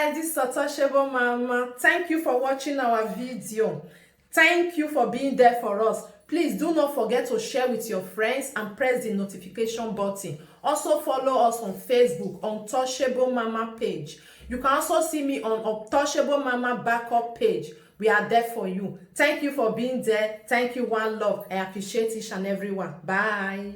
guys, this is Untouchable Mama. Thank you for watching our video. Thank you for being there for us. Please do not forget to share with your friends and press the notification button. Also follow us on Facebook, Untouchable Mama page. You can also see me on Untouchable Mama backup page. We are there for you. Thank you for being there. Thank you, one love. I appreciate each and everyone. Bye.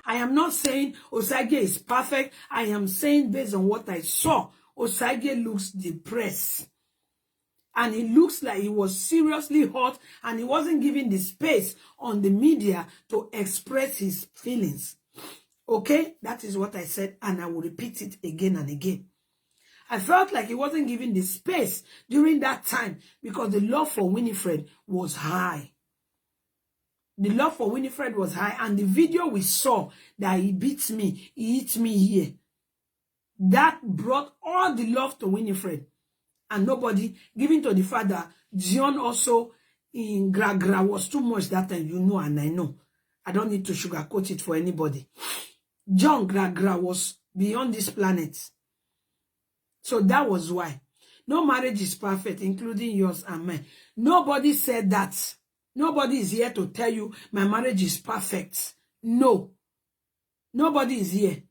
I am not saying Osage is perfect. I am saying based on what I saw, Osage looks depressed. And he looks like he was seriously hurt and he wasn't given the space on the media to express his feelings. Okay? That is what I said and I will repeat it again and again. I felt like he wasn't given the space during that time because the love for Winifred was high. The love for Winifred was high, and the video we saw that he beats me, he hits me here, that brought all the love to Winifred, and nobody giving to the father. John also in Gragra was too much that time, you know, and I know. I don't need to sugarcoat it for anybody. John Gragra was beyond this planet. So that was why. No marriage is perfect, including yours and mine. Nobody said that. Nobody is here to tell you my marriage is perfect. No. Nobody is here.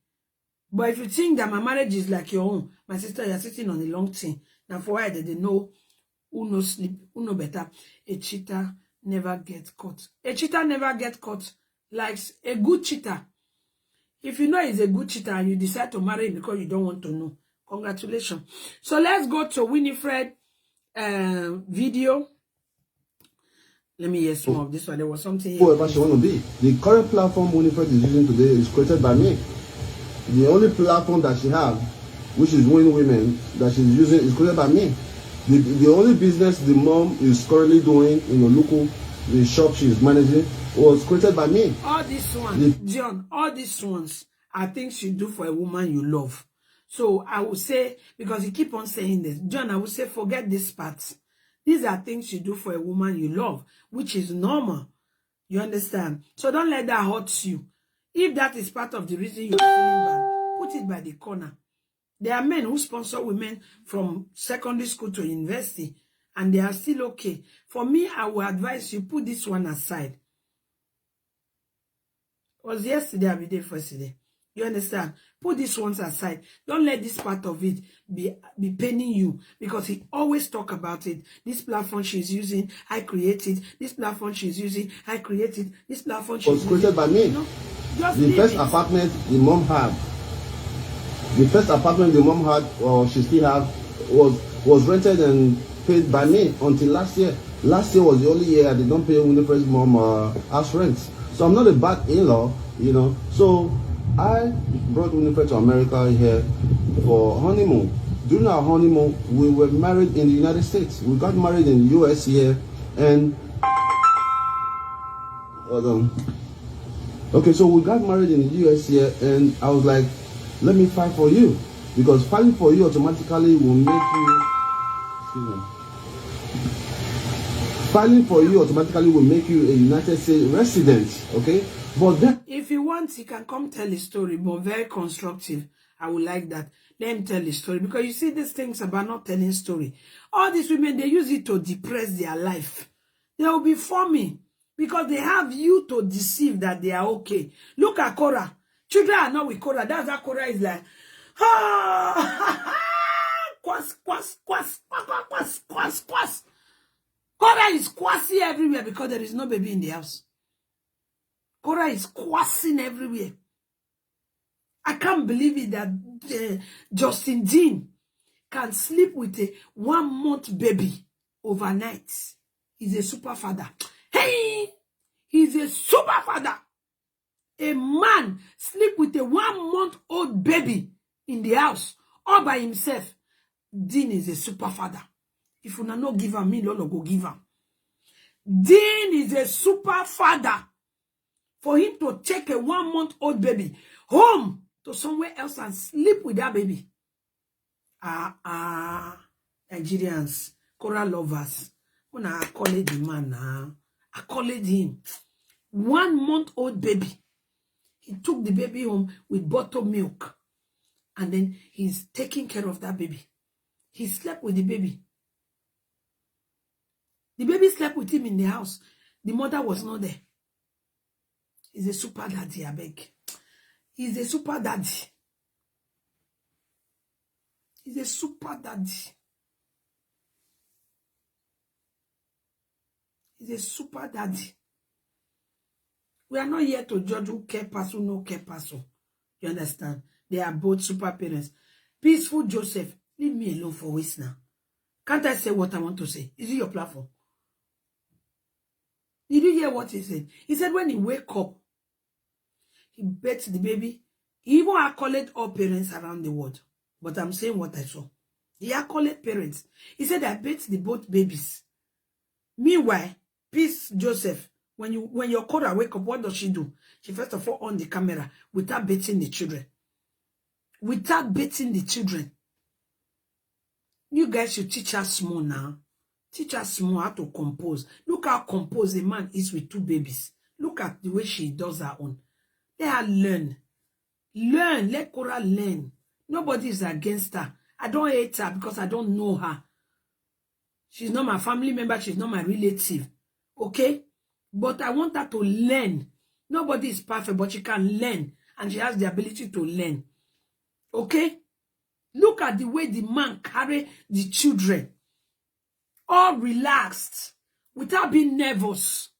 But if you think that my marriage is like your own, my sister, you're sitting on a long thing. Now for why they know who no sleep, who no better. A cheater never gets caught. A cheater never gets caught. Like a good cheater. If you know he's a good cheater and you decide to marry him because you don't want to know, congratulations. So let's go to Winifred video. Let me hear some of this one. There was something here. Whoever she want to be. The current platform Winifred is using today is created by me. The only platform that she has, which is Win Women, that she's using is created by me. The only business the mom is currently doing in the local, the shop she's managing, was created by me. All these ones, John, all these ones are things you do for a woman you love. So I would say, because you keep on saying this, John, I would say forget this part. These are things you do for a woman you love, which is normal. You understand? So don't let that hurt you. If that is part of the reason you're feeling bad, put it by the corner. There are men who sponsor women from secondary school to university, and they are still okay. For me, I will advise you, put this one aside. It was yesterday, I'll be there first day. You understand? Put these ones aside. Don't let this part of it be paining you, because he always talk about it. This platform she's using, I created. This platform she's using, I created. This platform she's using. Was created by me. You know? The first apartment the mom had, or she still had, was rented and paid by me until last year. Last year was the only year I did not pay Winifred's mom house rent. So I'm not a bad in-law, you know. So I brought Winifred to America here for honeymoon. During our honeymoon, we were married in the United States. We got married in the US here, and okay, so we got married in the US here, and I was like, let me fight for you, because fighting for you automatically will make you, fighting for you automatically will make you a United States resident, okay? But then, if you want, he can come tell his story, but very constructive. I would like that. Let him tell his story, because you see these things about not telling story. All these women, they use it to depress their life. They will be forming because they have you to deceive that they are okay. Look at Cora. Children are not with Cora. That's how Cora is like, quas. Cora is quassing everywhere because there is no baby in the house. Cora is quassing everywhere. I can't believe it that Justin Dean can sleep with a 1-month baby overnight. He's a super father. Hey, he's a super father. A man sleep with a 1-month-old baby in the house all by himself. Dean is a super father. If you not give him, me Lolo go give him. Dean is a super father. For him to take a 1-month-old baby home to somewhere else and sleep with that baby. Nigerians, Cora lovers. When I call the man, I call him 1-month-old baby. He took the baby home with buttermilk. And then he's taking care of that baby. He slept with the baby. The baby slept with him in the house. The mother was not there. He's a super daddy, I beg. He's a super daddy. He's a super daddy. He's a super daddy. We are not here to judge who care person, no care person. You understand? They are both super parents. Peaceful Joseph, leave me alone for waste now. Can't I say what I want to say? Is it your platform? Did you hear what he said? He said when he wake up, he bet the baby. He even accolade all parents around the world. But I'm saying what I saw. He accolade parents. He said I bet the both babies. Meanwhile, Peace Joseph, when your Cora wake up, what does she do? She first of all on the camera without betting the children. Without betting the children. You guys should teach us small now. Teach us small how to compose. Look how composed a man is with 2 babies. Look at the way she does her own. Let her learn. Learn. Let Cora learn. Nobody is against her. I don't hate her because I don't know her. She's not my family member. She's not my relative. Okay? But I want her to learn. Nobody is perfect, but she can learn. And she has the ability to learn. Okay? Look at the way the man carry the children. All relaxed. Without being nervous.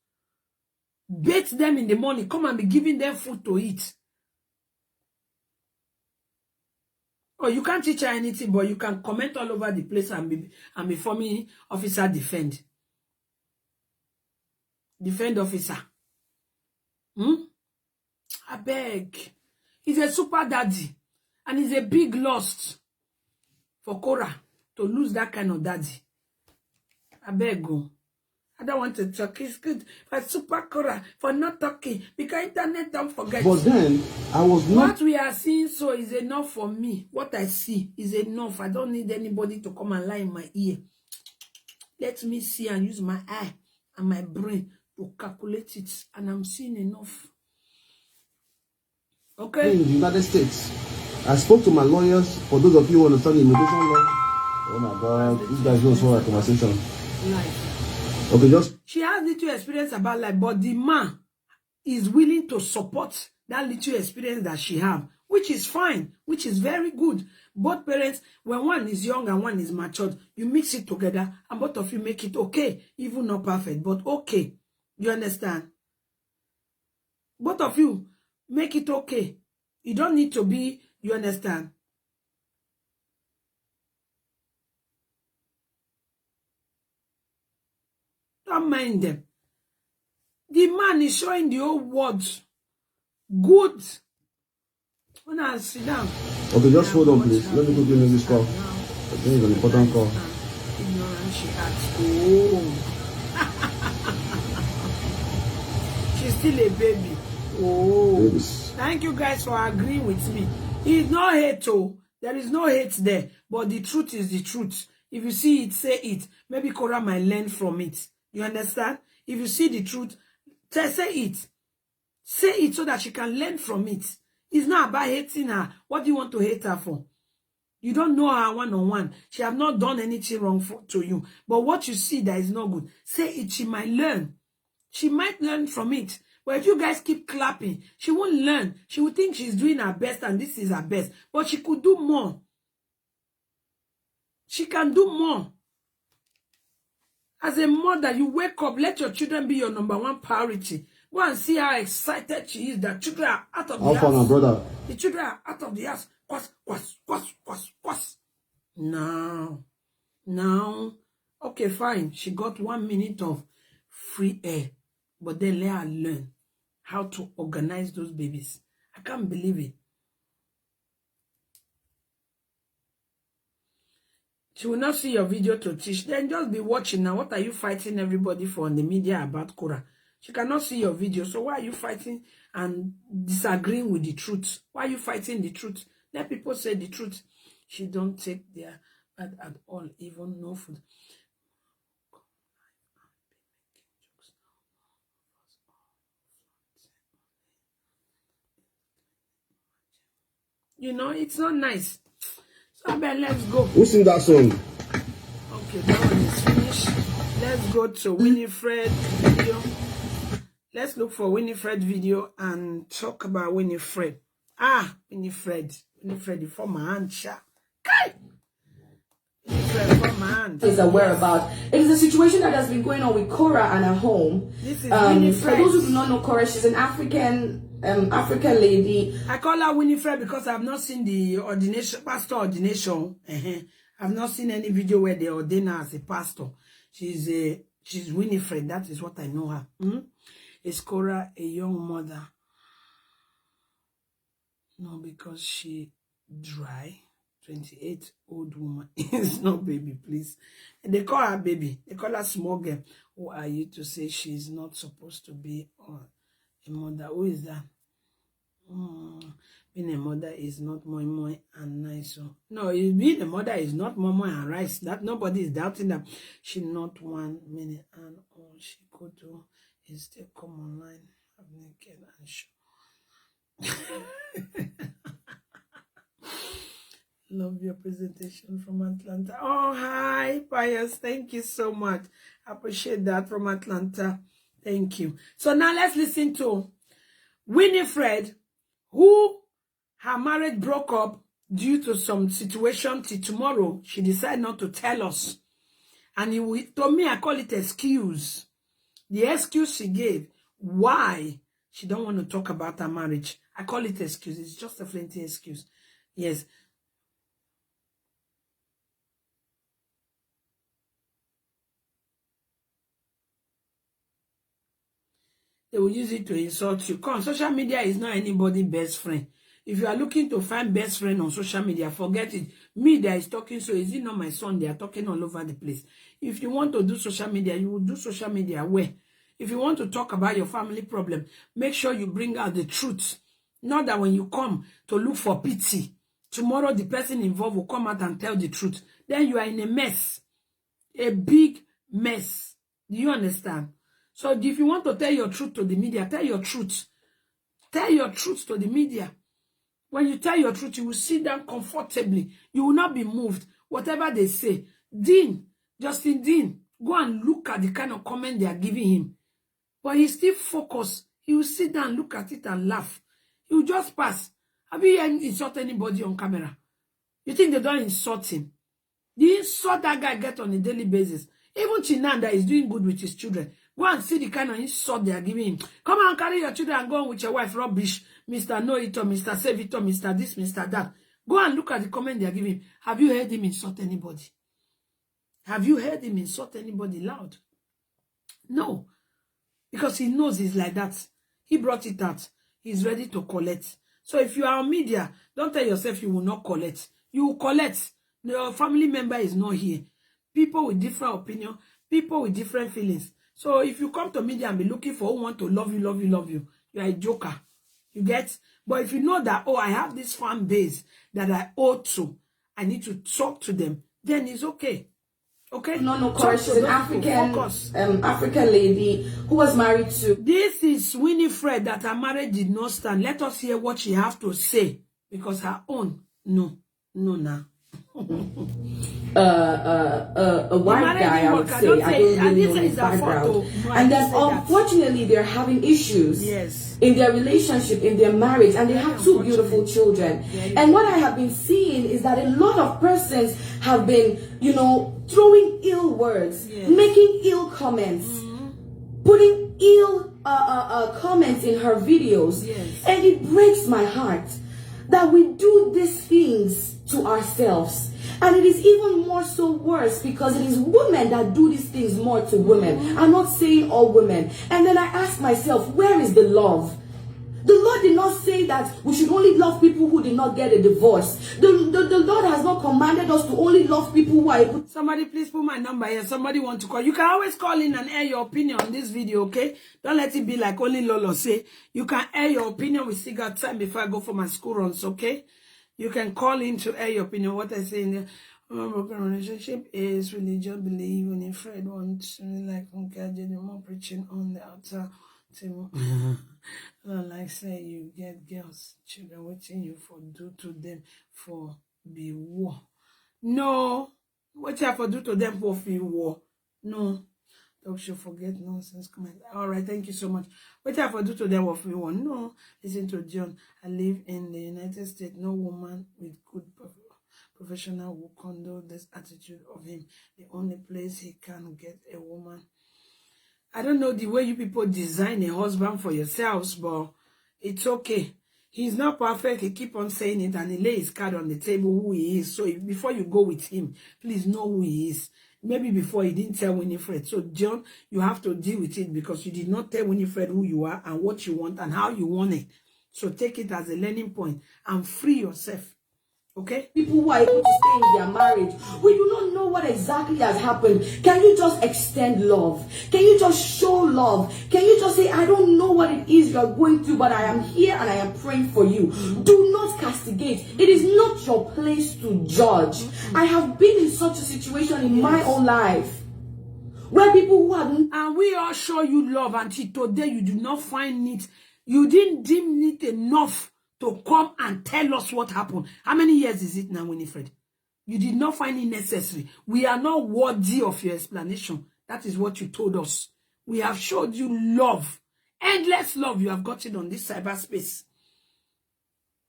Bathe them in the morning. Come and be giving them food to eat. Oh, you can't teach her anything, but you can comment all over the place and be forming officer defend. Defend officer. I beg. He's a super daddy. And he's a big loss for Cora to lose that kind of daddy. I beg go. I don't want to talk. It's good for super Cora for not talking. Because internet don't forget. But then, I was not... What we are seeing so is enough for me. What I see is enough. I don't need anybody to come and lie in my ear. Let me see and use my eye and my brain to calculate it. And I'm seeing enough. Okay? In the United States, I spoke to my lawyers. For those of you who understand immigration law, oh my God, these guys don't saw our conversation. Life. Okay, just... She has little experience about life, but the man is willing to support that little experience that she have, which is fine, which is very good. Both parents, when one is young and one is matured, you mix it together and both of you make it okay. Even not perfect, but okay. You understand? Both of you make it okay. You don't need to be, you understand? Don't mind them. The man is showing the whole world good. When I sit down. Okay, just hold on, please. Let me quickly make this call. I think it's an important call. Ignorant, she acts. Oh. She's still a baby. Oh. Babies. Thank you guys for agreeing with me. It's no hate, oh. There is no hate there. But the truth is the truth. If you see it, say it. Maybe Cora might learn from it. You understand? If you see the truth, say it. Say it so that she can learn from it. It's not about hating her. What do you want to hate her for? You don't know her one-on-one. She have not done anything wrong to you. But what you see that is not good, say it. She might learn. She might learn from it. But if you guys keep clapping, she won't learn. She will think she's doing her best and this is her best. But she could do more. She can do more. As a mother, you wake up, let your children be your #1 priority. Go and see how excited she is that children are out of the house. My brother. The children are out of the house. Quas. Now. Okay, fine. She got 1 minute of free air. But then let her learn how to organize those babies. I can't believe it. She will not see your video to teach. Then just be watching now. What are you fighting everybody for on the media about Cora? She cannot see your video. So why are you fighting and disagreeing with the truth? Why are you fighting the truth? Let people say the truth. She don't take their bad at all, even no food. You know, it's not nice. So I bet let's go. Who sing that song? Okay, that one is finished. Let's go to Winifred video. Let's look for Winifred video and talk about Winifred. Ah, Winifred. Winifred, the former aunt. Kai! Winifred, former aunt. Is aware about. It is a situation that has been going on with Cora and her home. This is Winifred. For those who do not know Cora, she's an African lady. I call her Winifred because I've not seen the ordination, pastor ordination. I've not seen any video where they ordain her as a pastor. She's Winifred. That is what I know her. Is Cora a young mother? No, because she dry. 28 old woman. It's not baby, please. And they call her baby. They call her small girl. Who are you to say she's not supposed to be a mother? Who is that? Being a mother is not moi and nice. So no, being a mother is not moi and rice. That nobody is doubting that. She not 1 minute, and all she could do is still come online, have naked and show. Love your presentation from Atlanta. Oh, hi, Pius. Thank you so much. I appreciate that from Atlanta. Thank you. So now let's listen to Winifred, who her marriage broke up due to some situation till tomorrow. She decided not to tell us. And to me, I call it excuse. The excuse she gave, why she don't want to talk about her marriage. I call it excuse. It's just a flinty excuse. Yes. They will use it to insult you. Come, social media is not anybody's best friend. If you are looking to find best friend on social media, forget it. Me that is talking, so is it not my son? They are talking all over the place. If you want to do social media, you will do social media where? If you want to talk about your family problem, make sure you bring out the truth. Not that when you come to look for pity, tomorrow the person involved will come out and tell the truth. Then you are in a mess. A big mess. Do you understand? So if you want to tell your truth to the media, tell your truth. Tell your truth to the media. When you tell your truth, you will sit down comfortably. You will not be moved. Whatever they say. Justin Dean, go and look at the kind of comment they are giving him. But he's still focused. He will sit down, look at it and laugh. He will just pass. Have you insulted anybody on camera? You think they don't insult him? The insult that guy get on a daily basis. Even Chinanda is doing good with his children. Go and see the kind of insult they are giving him. Come on, carry your children and go on with your wife. Rubbish. Mr. Know It or Mr. Save It or Mr. This, Mr. That. Go and look at the comment they are giving him. Have you heard him insult anybody? Have you heard him insult anybody loud? No. Because he knows he's like that. He brought it out. He's ready to collect. So if you are on media, don't tell yourself you will not collect. You will collect. Your family member is not here. People with different opinion. People with different feelings. So if you come to media and be looking for who want to love you, you are a joker. You get? But if you know that, oh, I have this fan base that I owe to, I need to talk to them, then it's okay. Okay? No, Cora, she's an African lady who was married to. This is Winifred that her marriage did not stand. Let us hear what she have to say. Because her own, no, nah. A white guy, I would say. I don't really know his background. And then unfortunately they're having issues in their relationship, in their marriage, and they have two beautiful children. And what I have been seeing is that a lot of persons have been, throwing ill words, making ill comments, putting ill comments in her videos. And it breaks my heart that we do these things to ourselves. And it is even more so worse because it is women that do these things more to women. I'm not saying all women. And then I ask myself, where is the love? The Lord did not say that we should only love people who did not get a divorce. The Lord has not commanded us to only love people who are able. Somebody please put my number here. Somebody want to call. You can always call in and air your opinion on this video, okay? Don't let it be like only Lolo say. You can air your opinion. We still got time before I go for my school runs, okay? You can call in to air your opinion. What I say in the broken relationship is religious belief. Winifred wants to like more preaching on the altar Like say you get girls, children waiting you for do to them for be war. No, what you have to do to them for be war. No. Don't you forget nonsense comment. All right, thank you so much. What you have to do to them for be war? No. Listen to John. I live in the United States. No woman with good professional will condone this attitude of him. The only place he can get a woman. I don't know the way you people design a husband for yourselves, but it's okay. He's not perfect. He keep on saying it, and he lay his card on the table who he is. So before you go with him, please know who he is. Maybe before he didn't tell Winifred. So John, you have to deal with it because you did not tell Winifred who you are and what you want and how you want it. So take it as a learning point and free yourself. Okay? People who are able to stay in their marriage, we do not know what exactly has happened. Can you just extend love? Can you just show love? Can you just say, I don't know what it is you're going through, but I am here and I am praying for you. Do not castigate. It is not your place to judge. I have been in such a situation in my own life where people who have... And we all show you love until today you do not find it. You didn't deem it enough to come and tell us what happened. How many years is it now, Winifred? You did not find it necessary. We are not worthy of your explanation. That is what you told us. We have showed you love. Endless love you have gotten on this cyberspace.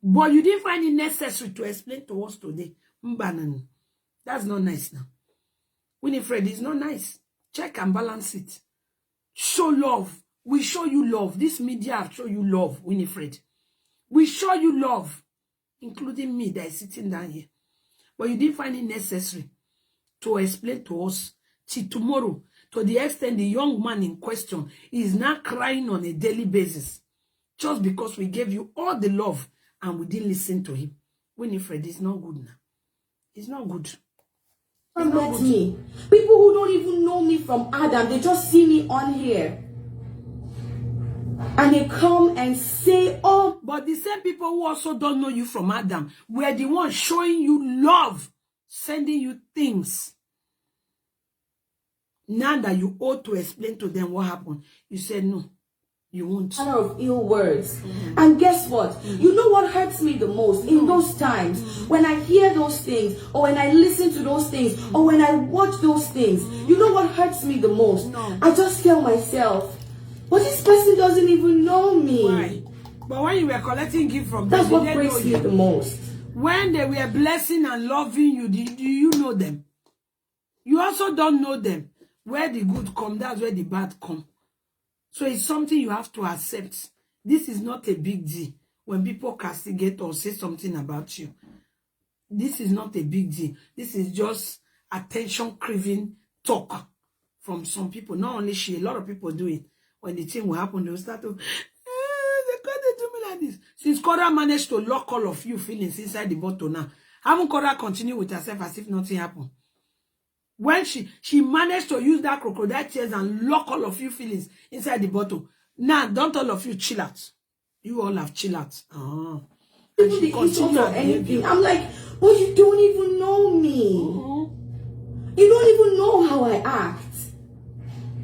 But you didn't find it necessary to explain to us today. That's not nice now. Winifred is not nice. Check and balance it. Show love. We show you love. This media have shown you love, Winifred. We show you love, including me that is sitting down here. But you didn't find it necessary to explain to us till tomorrow, to the extent the young man in question is now crying on a daily basis, just because we gave you all the love and we didn't listen to him. Winifred is not good now. It's not good. Met me. People who don't even know me from Adam, they just see me on here. And they come and say, oh. But the same people who also don't know you from Adam were the ones showing you love, sending you things. Now that you ought to explain to them what happened, you said no, you won't. Of ill words. And guess what? You know what hurts me the most in those times when I hear those things, or when I listen to those things, or when I watch those things. You know what hurts me the most? I just tell myself, but this person doesn't even know me. Why? But when you were collecting gifts from them, that's what breaks me the most. When they were blessing and loving you, do you know them? You also don't know them. Where the good come, that's where the bad come. So it's something you have to accept. This is not a big deal. When people castigate or say something about you, this is not a big deal. This is just attention-craving talk from some people. Not only she, a lot of people do it. When the thing will happen, they will start to, they can't do me like this. Since Cora managed to lock all of you feelings inside the bottle now, haven't Cora continue with herself as if nothing happened? When she managed to use that crocodile tears and lock all of you feelings inside the bottle. Now, don't all of you chill out. You all have chill out. And she continue anything. I'm like, but you don't even know me. You don't even know how I act.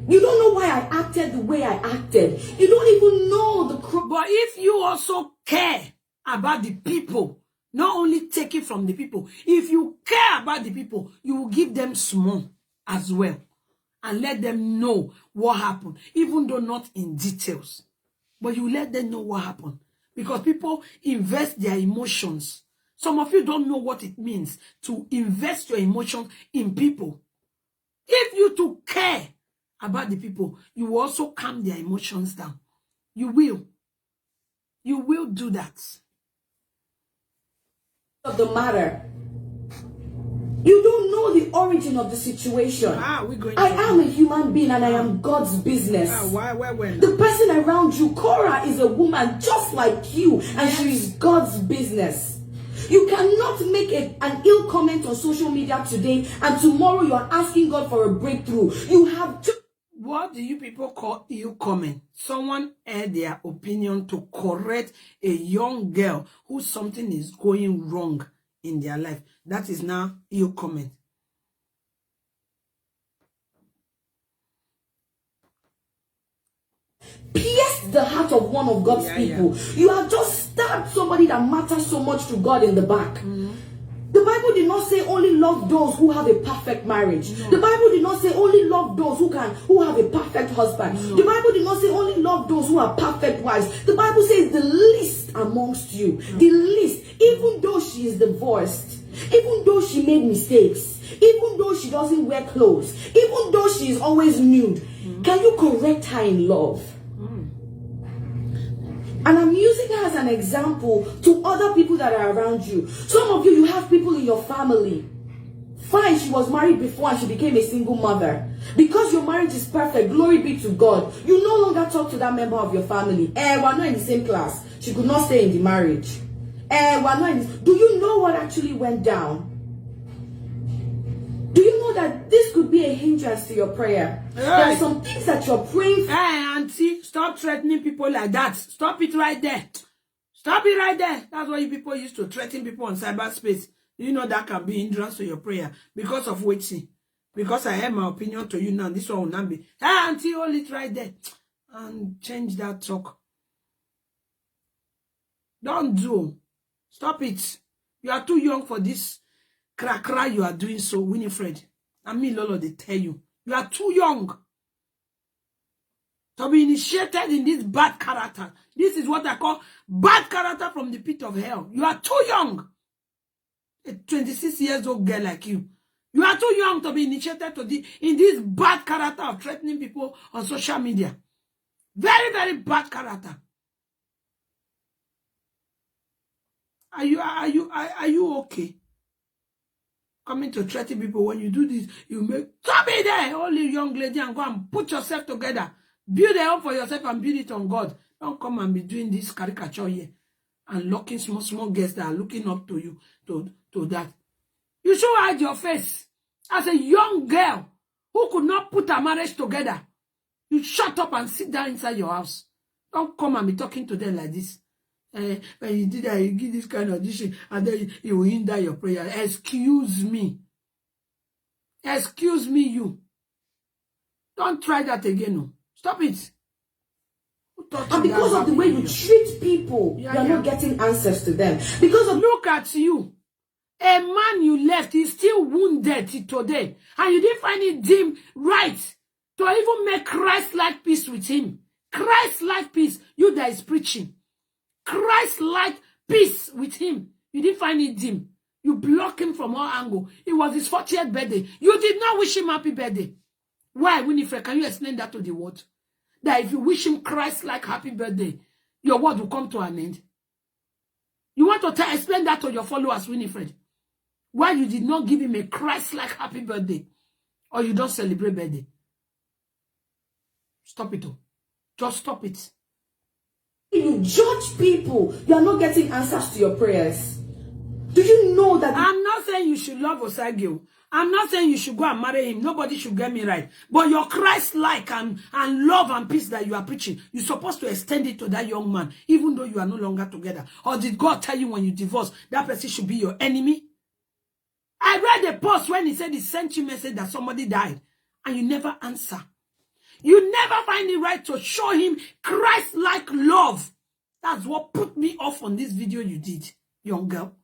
You don't know why I acted the way I acted. You don't even know the... But if you also care about the people, not only take it from the people, if you care about the people, you will give them small as well. And let them know what happened, even though not in details. But you let them know what happened. Because people invest their emotions. Some of you don't know what it means to invest your emotions in people. If you to care about the people, you will also calm their emotions down. You will. You will do that. Of the matter. You don't know the origin of the situation. I am a human being and I am God's business. The person around you, Cora, is a woman just like you, and she is God's business. You cannot make an ill comment on social media today and tomorrow you are asking God for a breakthrough. You have to... What do you people call ill comment? Someone aired their opinion to correct a young girl who something is going wrong in their life. That is now ill comment. pierced the heart of one of God's people. You have just stabbed somebody that matters so much to God in the back. The Bible did not say only love those who have a perfect marriage. No. The Bible did not say only love those who have a perfect husband. No. The Bible did not say only love those who are perfect wives. The Bible says the least amongst you. No. The least. Even though she is divorced, even though she made mistakes, even though she doesn't wear clothes, even though she is always nude, can you correct her in love? And I'm using her as an example to other people that are around you. Some of you have people in your family. Fine, she was married before and she became a single mother. Because your marriage is perfect, glory be to God. You no longer talk to that member of your family. We're not in the same class. She could not stay in the marriage. We're not in this. Do you know what actually went down? Do you know that this could be a hindrance to your prayer? Hey. There are some things that you're praying for. Hey, auntie, stop threatening people like that. Stop it right there. Stop it right there. That's why you people used to threaten people on cyberspace. You know that can be hindrance to your prayer because of waiting. Because I have my opinion to you now. This one will not be. Hey, auntie, hold it right there. And change that talk. Don't do. Stop it. You are too young for this. Cry you are doing so, Winifred. I mean, Lolo, they tell you. You are too young to be initiated in this bad character. This is what I call bad character from the pit of hell. You are too young. A 26 years old girl like you. You are too young to be initiated in this bad character of threatening people on social media. Very, very bad character. Are you okay? Coming to threaten people. When you do this, you make stop it there, only young lady, and go and put yourself together. Build a home for yourself and build it on God. Don't come and be doing this caricature here and locking small girls that are looking up to you to that. You should hide your face as a young girl who could not put a marriage together. You shut up and sit down inside your house. Don't come and be talking to them like this. When you did that, you give this kind of audition, and then you will hinder your prayer. Excuse me. Excuse me, you. Don't try that again. No. Stop it. And because of the way you treat people, you are not getting answers to them. Because of look at you. A man you left is still wounded today. And you didn't find it deemed right to even make Christ-like peace with him. Christ-like peace. You that is preaching. Christ-like peace with him. You didn't find it dim. You block him from all angles. It was his 40th birthday. You did not wish him happy birthday. Why, Winifred? Can you explain that to the world? That if you wish him Christ-like happy birthday, your word will come to an end. You want to explain that to your followers, Winifred? Why you did not give him a Christ-like happy birthday? Or you don't celebrate birthday? Stop it. Just stop it. You judge people, you are not getting answers to your prayers. Do you know that? I'm not saying you should love Osagio. I'm not saying you should go and marry him. Nobody should get me right. But your Christ-like and love and peace that you are preaching, you're supposed to extend it to that young man, even though you are no longer together. Or did God tell you when you divorce, that person should be your enemy? I read a post when he said he sent you a message that somebody died, and you never answer. You never find it right to show him Christ-like love. That's what put me off on this video you did, young girl.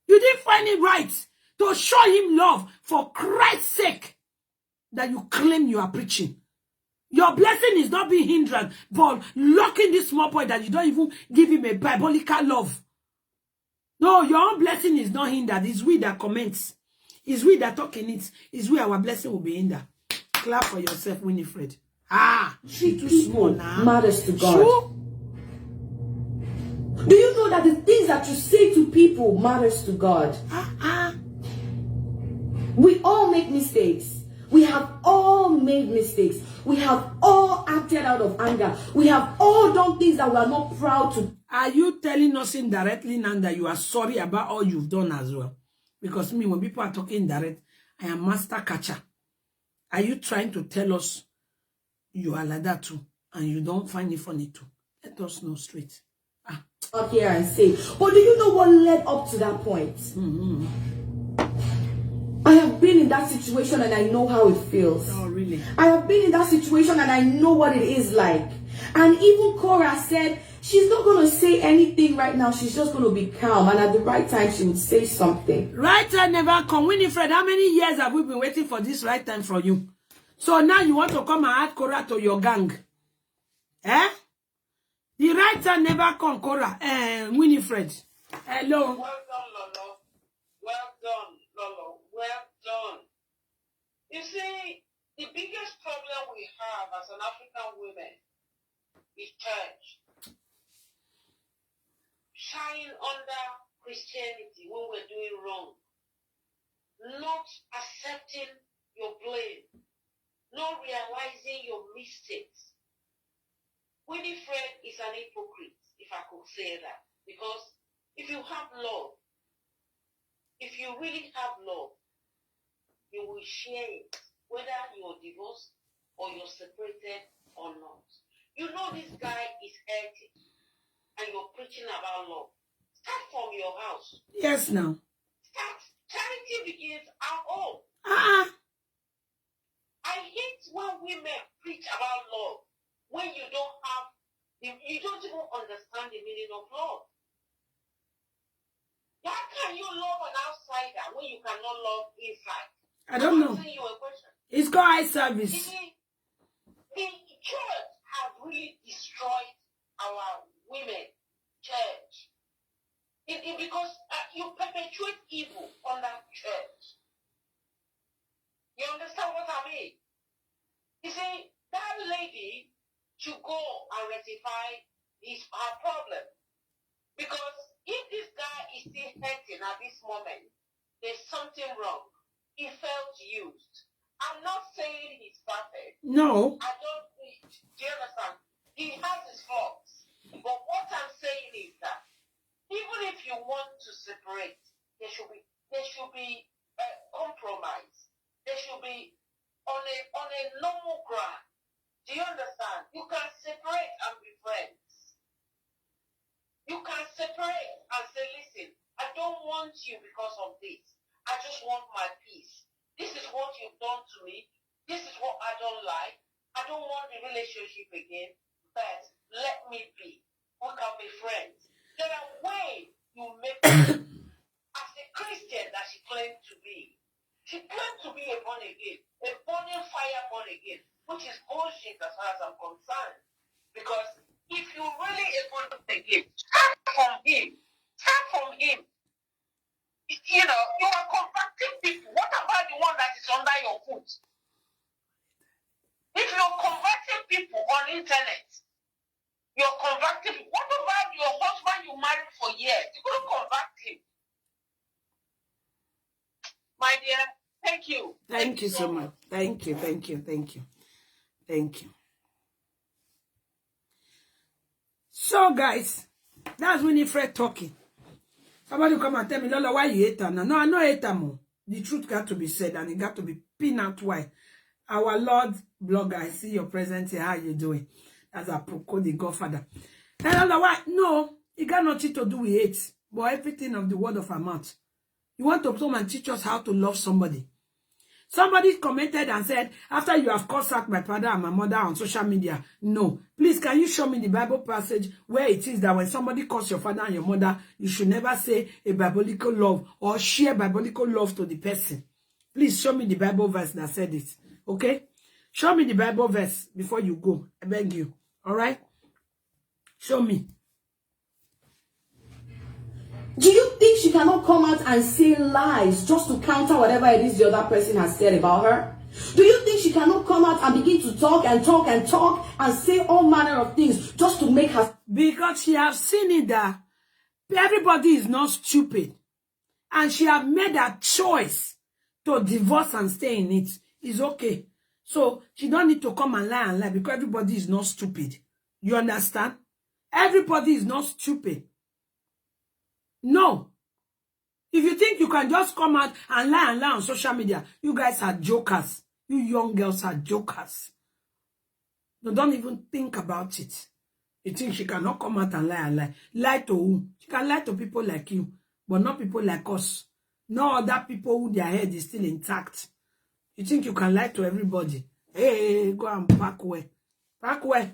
You didn't find it right to show him love for Christ's sake that you claim you are preaching. Your blessing is not being hindered for locking this small boy that you don't even give him a biblical love. No, your own blessing is not hindered. It's we that comments. It's we that talk in it. It's we our blessing will be hindered. Clap for yourself, Winifred. She too small now. Matters to God. Sure? Do you know that the things that you say to people matters to God? We all make mistakes. We have all made mistakes. We have all acted out of anger. We have all done things that we are not proud to. Are you telling us indirectly now that you are sorry about all you've done as well? Because me, when people are talking direct, I am master catcher. Are you trying to tell us you are like that too, and you don't find it funny too? Let us know straight. Up here and say, but do you know what led up to that point? I have been been in that situation and I know how it feels. Oh, really? I have been in that situation and I know what it is like. And even Cora said she's not going to say anything right now. She's just going to be calm. And at the right time, she would say something. Right time never come. Winifred, how many years have we been waiting for this right time from you? So now you want to come and add Cora to your gang? Eh? The right time never come, Cora. Winifred. Hello. Well done, Lolo. Well done, Lolo. Well done. You see, the biggest problem we have as an African woman is church. Shying under Christianity when we're doing wrong. Not accepting your blame. Not realizing your mistakes. Winifred is an hypocrite, if I could say that. Because if you have love, if you really have love, you will share it, whether you're divorced or you're separated or not. You know this guy is hurting, and you're preaching about love. Start from your house. Yes, now. Start. Charity begins at home. I hate when women preach about love when you don't have, you don't even understand the meaning of love. How can you love an outsider when you cannot love inside? I don't know. I'm asking you a question. It's called eye service. The church has really destroyed our women church. Because you perpetuate evil on that church. You understand what I mean? You see, that lady should go and rectify her problem. Because if this guy is still hurting at this moment, there's something wrong. He felt used. I'm not saying he's perfect. No. I don't. Do you understand? He has his flaws. But what I'm saying is that even if you want to separate, there should be a compromise. There should be on a normal ground. Do you understand? You can separate and be friends. You can separate and say, listen, I don't want you because of this. I just want my peace. This is what you've done to me. This is what I don't like. I don't want the relationship again, but let me be. We can be friends. There are ways you make it. As a Christian that she claimed to be. She claimed to be a born again, a burning fire born again, which is bullshit as far as I'm concerned. Because if you really a born again, start from him. Start from him. You know, you are converting people. What about the one that is under your foot? If you're converting people on internet, you're converting people. What about your husband you married for years? You couldn't convert him. My dear, thank you. Thank you so much. Thank you. So, guys, that's Winifred talking. Somebody come and tell me, Lolo, why you hate her? No, I don't hate her more. The truth got to be said, and it got to be pinned out why. Our Lord blogger, I see your presence here. How you doing? As a Proko, the Godfather. And Lolo, why? No, it got nothing to do with hate, but everything of the word of our mouth. You want to come and teach us how to love somebody. Somebody commented and said, after you have cursed out my father and my mother on social media, no. Please, can you show me the Bible passage where it is that when somebody calls your father and your mother, you should never say a biblical love or share biblical love to the person. Please show me the Bible verse that said it. Okay? Show me the Bible verse before you go. I beg you. All right? Show me. Do you think she cannot come out and say lies just to counter whatever it is the other person has said about her? Do you think she cannot come out and begin to talk and say all manner of things just to make her... Because she has seen it that everybody is not stupid. And she have made a choice to divorce and stay in it. It's okay. So she don't need to come and lie because everybody is not stupid. You understand? Everybody is not stupid. No. If you think you can just come out and lie on social media, you guys are jokers. You young girls are jokers. No, don't even think about it. You think she cannot come out and lie? Lie to who? She can lie to people like you, but not people like us. No other people who their head is still intact. You think you can lie to everybody? Hey, go and pack away. Pack away.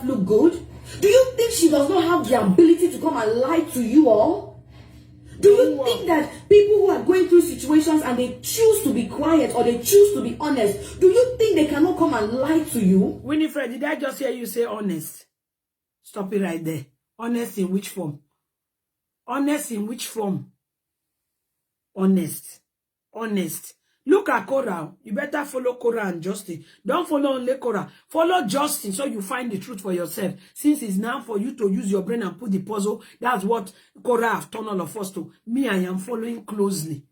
Look good? Do you think she does not have the ability to come and lie to you all? Do you think that people who are going through situations and they choose to be quiet or they choose to be honest, do you think they cannot come and lie to you? Winifred, did I just hear you say honest? Stop it right there. Honest in which form? Honest in which form? Honest. Honest. Look at Cora. You better follow Cora and Justin. Don't follow only Cora. Follow Justin so you find the truth for yourself. Since it's now for you to use your brain and put the puzzle, that's what Cora have turned all of us to. Me, I am following closely.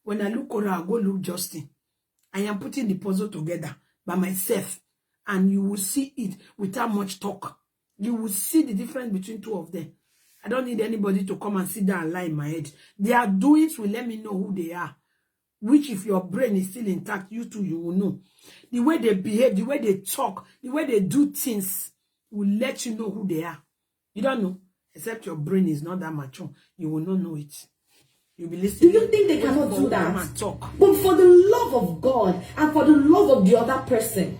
When I look Cora, I go look Justin. I am putting the puzzle together by myself. And you will see it without much talk. You will see the difference between two of them. I don't need anybody to come and sit down and lie in my head. Their doings will let me know who they are. Which, if your brain is still intact, you too, you will know. The way they behave, the way they talk, the way they do things will let you know who they are. You don't know. Except your brain is not that mature. You will not know it. You'll be listening. Do you think they cannot do that? But for the love of God and for the love of the other person,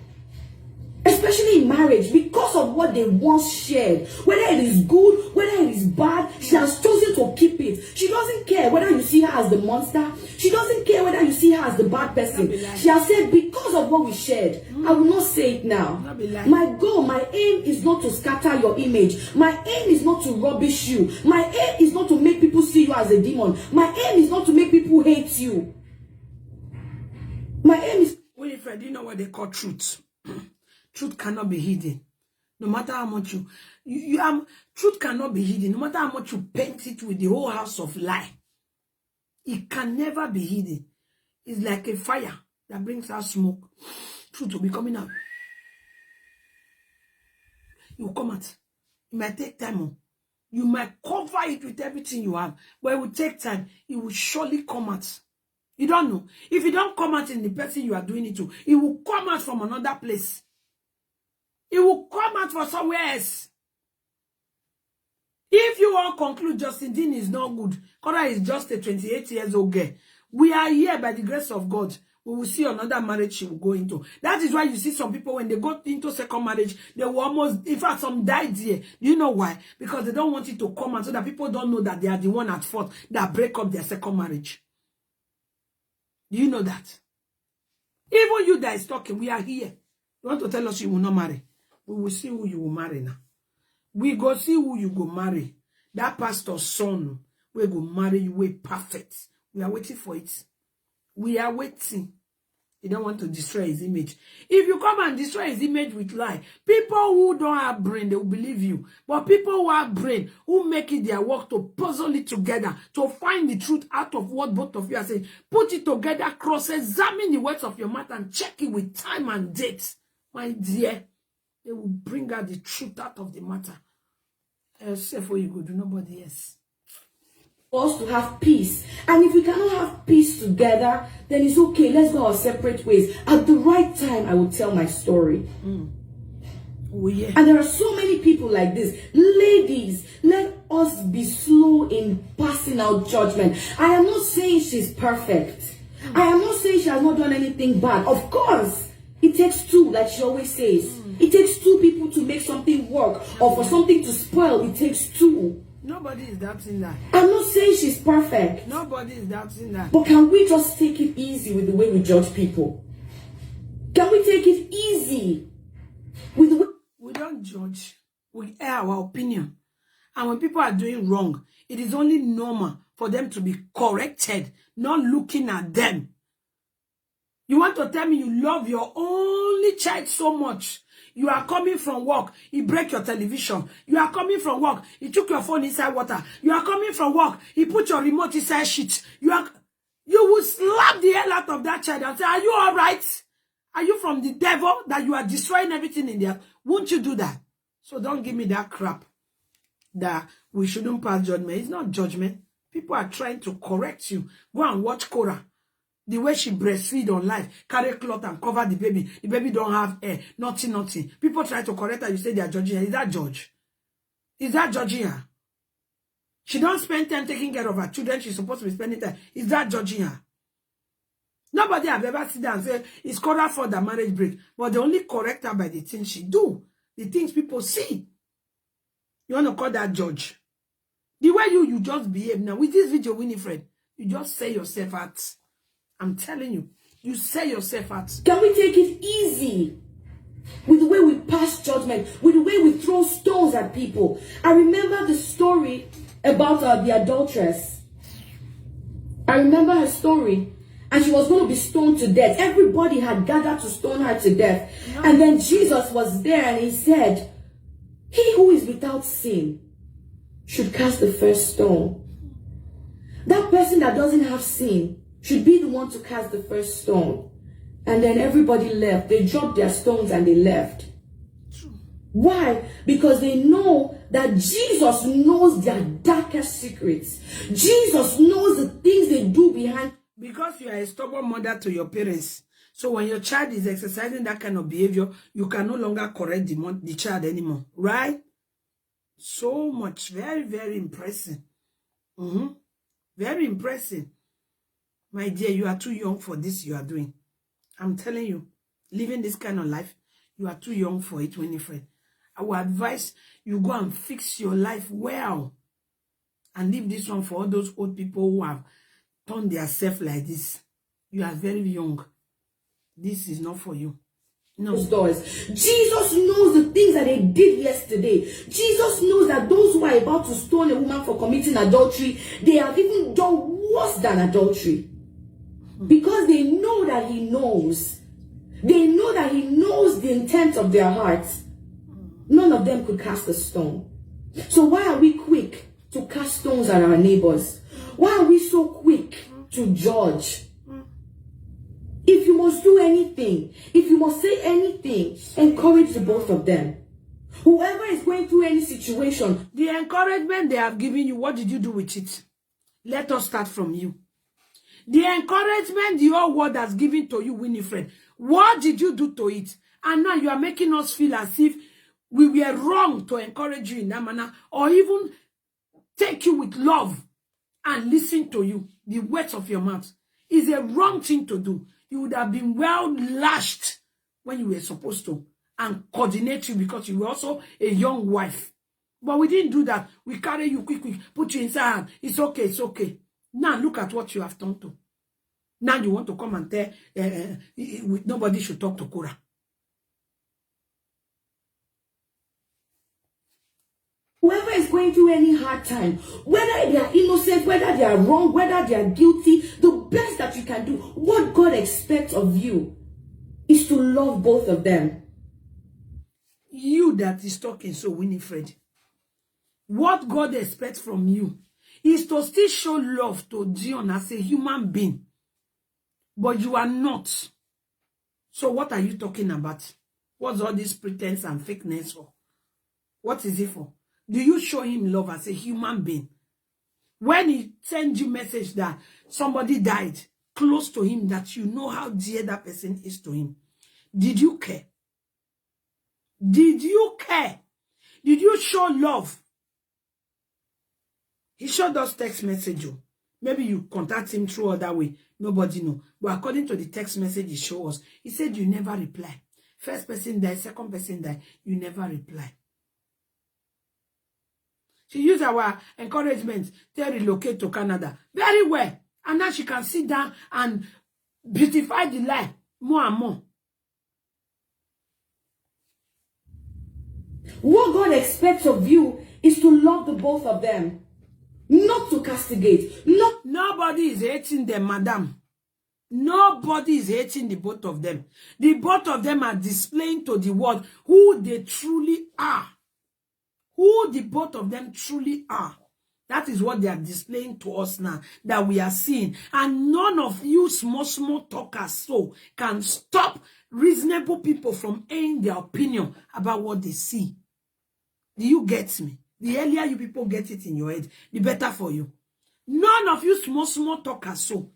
especially in marriage, because of what they once shared, whether it is good, whether it is bad, she has chosen to keep it. She doesn't care whether you see her as the monster. She doesn't care whether you see her as the bad person. She has said, because of what we shared, I will not say it now. My goal, my aim is not to scatter your image. My aim is not to rubbish you. My aim is not to make people see you as a demon. My aim is not to make people hate you. My aim is... Winifred, do you know what they call truth? Truth cannot be hidden. No matter how much truth cannot be hidden. No matter how much you paint it with the whole house of lie. It can never be hidden. It's like a fire that brings out smoke. Truth will be coming out. It will come out. It might take time. You might cover it with everything you have. But it will take time. It will surely come out. You don't know. If it don't come out in the person you are doing it to, it will come out from another place. It will come out for somewhere else. If you all conclude Justin Dean is not good, Cora is just a 28 years old girl, we are here by the grace of God. We will see another marriage she will go into. That is why you see some people, when they go into second marriage, they will almost, in fact, some died here. Do you know why? Because they don't want it to come out so that people don't know that they are the one at fault that break up their second marriage. Do you know that? Even you that is talking, we are here. You want to tell us you will not marry? We will see who you will marry now. We go see who you go marry. That pastor's son, we go marry you, we perfect. We are waiting for it. We are waiting. He don't want to destroy his image. If you come and destroy his image with lie, people who don't have brain, they will believe you. But people who have brain, who make it their work to puzzle it together, to find the truth out of what both of you are saying, put it together, cross-examine the words of your mouth and check it with time and date. My dear, they will bring out the truth out of the matter. Except for you go do nobody else. For us to have peace. And if we cannot have peace together, then it's okay. Let's go our separate ways. At the right time, I will tell my story. Oh, yeah. And there are so many people like this. Ladies, let us be slow in passing out judgment. I am not saying she's perfect. I am not saying she has not done anything bad. Of course, it takes two, like she always says. It takes two people to make something work, or for something to spoil, it takes two. Nobody is doubting that. I'm not saying she's perfect. Nobody is doubting that. But can we just take it easy with the way we judge people? Can we take it easy with the way... We don't judge. We air our opinion. And when people are doing wrong, it is only normal for them to be corrected, not looking at them. You want to tell me you love your only child so much. You are coming from work, he break your television. You are coming from work, he took your phone inside water. You are coming from work, he put your remote inside shit. You will slap the hell out of that child and say, are you all right? Are you from the devil that you are destroying everything in there? Won't you do that? So don't give me that crap that we shouldn't pass judgment. It's not judgment. People are trying to correct you. Go and watch Cora. The way she breastfeed on life, carry cloth and cover the baby. The baby don't have hair, nothing. People try to correct her. You say they are judging her. Is that judge? Is that judging her? She don't spend time taking care of her children. She's supposed to be spending time. Is that judging her? Nobody have ever sit down and say, it's called her for the marriage break. But they only correct her by the things she do. The things people see. You want to call that judge? The way you just behave now. With this video, Winifred, you just say yourself out. I'm telling you. You say yourself out. Can we take it easy? With the way we pass judgment. With the way we throw stones at people. I remember the story about the adulteress. I remember her story. And she was going to be stoned to death. Everybody had gathered to stone her to death. No. And then Jesus was there and he said, he who is without sin should cast the first stone. That person that doesn't have sin should be the one to cast the first stone. And then everybody left. They dropped their stones and they left. Why? Because they know that Jesus knows their darkest secrets. Jesus knows the things they do behind. Because you are a stubborn mother to your parents. So when your child is exercising that kind of behavior, you can no longer correct the child anymore. Right? So much. Very, very impressive. Very impressive. My dear, you are too young for this you are doing. I'm telling you, living this kind of life, you are too young for it, Winifred. I would advise you go and fix your life well. And leave this one for all those old people who have turn themselves like this. You are very young. This is not for you. No. Jesus knows the things that they did yesterday. Jesus knows that those who are about to stone a woman for committing adultery, they have even done worse than adultery. Because they know that he knows. They know that he knows the intent of their hearts. None of them could cast a stone. So why are we quick to cast stones at our neighbors? Why are we so quick to judge? If you must do anything, if you must say anything, encourage the both of them. Whoever is going through any situation, the encouragement they have given you, what did you do with it? Let us start from you. The encouragement the whole world has given to you, Winifred, what did you do to it? And now you are making us feel as if we were wrong to encourage you in that manner, or even take you with love and listen to you. The words of your mouth is a wrong thing to do. You would have been well lashed when you were supposed to and coordinate you because you were also a young wife. But we didn't do that. We carry you quick, put you inside. It's okay, it's okay. Now look at what you have done to. Now you want to come and tell nobody should talk to Korah. Whoever is going through any hard time, whether they are innocent, whether they are wrong, whether they are guilty, the best that you can do, what God expects of you, is to love both of them. You that is talking so, Winifred, what God expects from you is to still show love to Dion as a human being. But you are not. So what are you talking about? What's all this pretense and fakeness for? What is it for? Do you show him love as a human being? When he sends you message that somebody died close to him, that you know how dear that person is to him, did you care? Did you care? Did you show love? He showed us text message. Maybe you contact him through other way. Nobody know. But according to the text message he showed us, he said you never reply. First person died, second person died. You never reply. She used our encouragement to relocate to Canada. Very well. And now she can sit down and beautify the life more and more. What God expects of you is to love the both of them. Not to castigate. Nobody is hating them, madam. Nobody is hating the both of them. The both of them are displaying to the world who they truly are. Who the both of them truly are. That is what they are displaying to us now, that we are seeing. And none of you small talkers so can stop reasonable people from airing their opinion about what they see. Do you get me? The earlier you people get it in your head, the better for you. None of you small talkers so,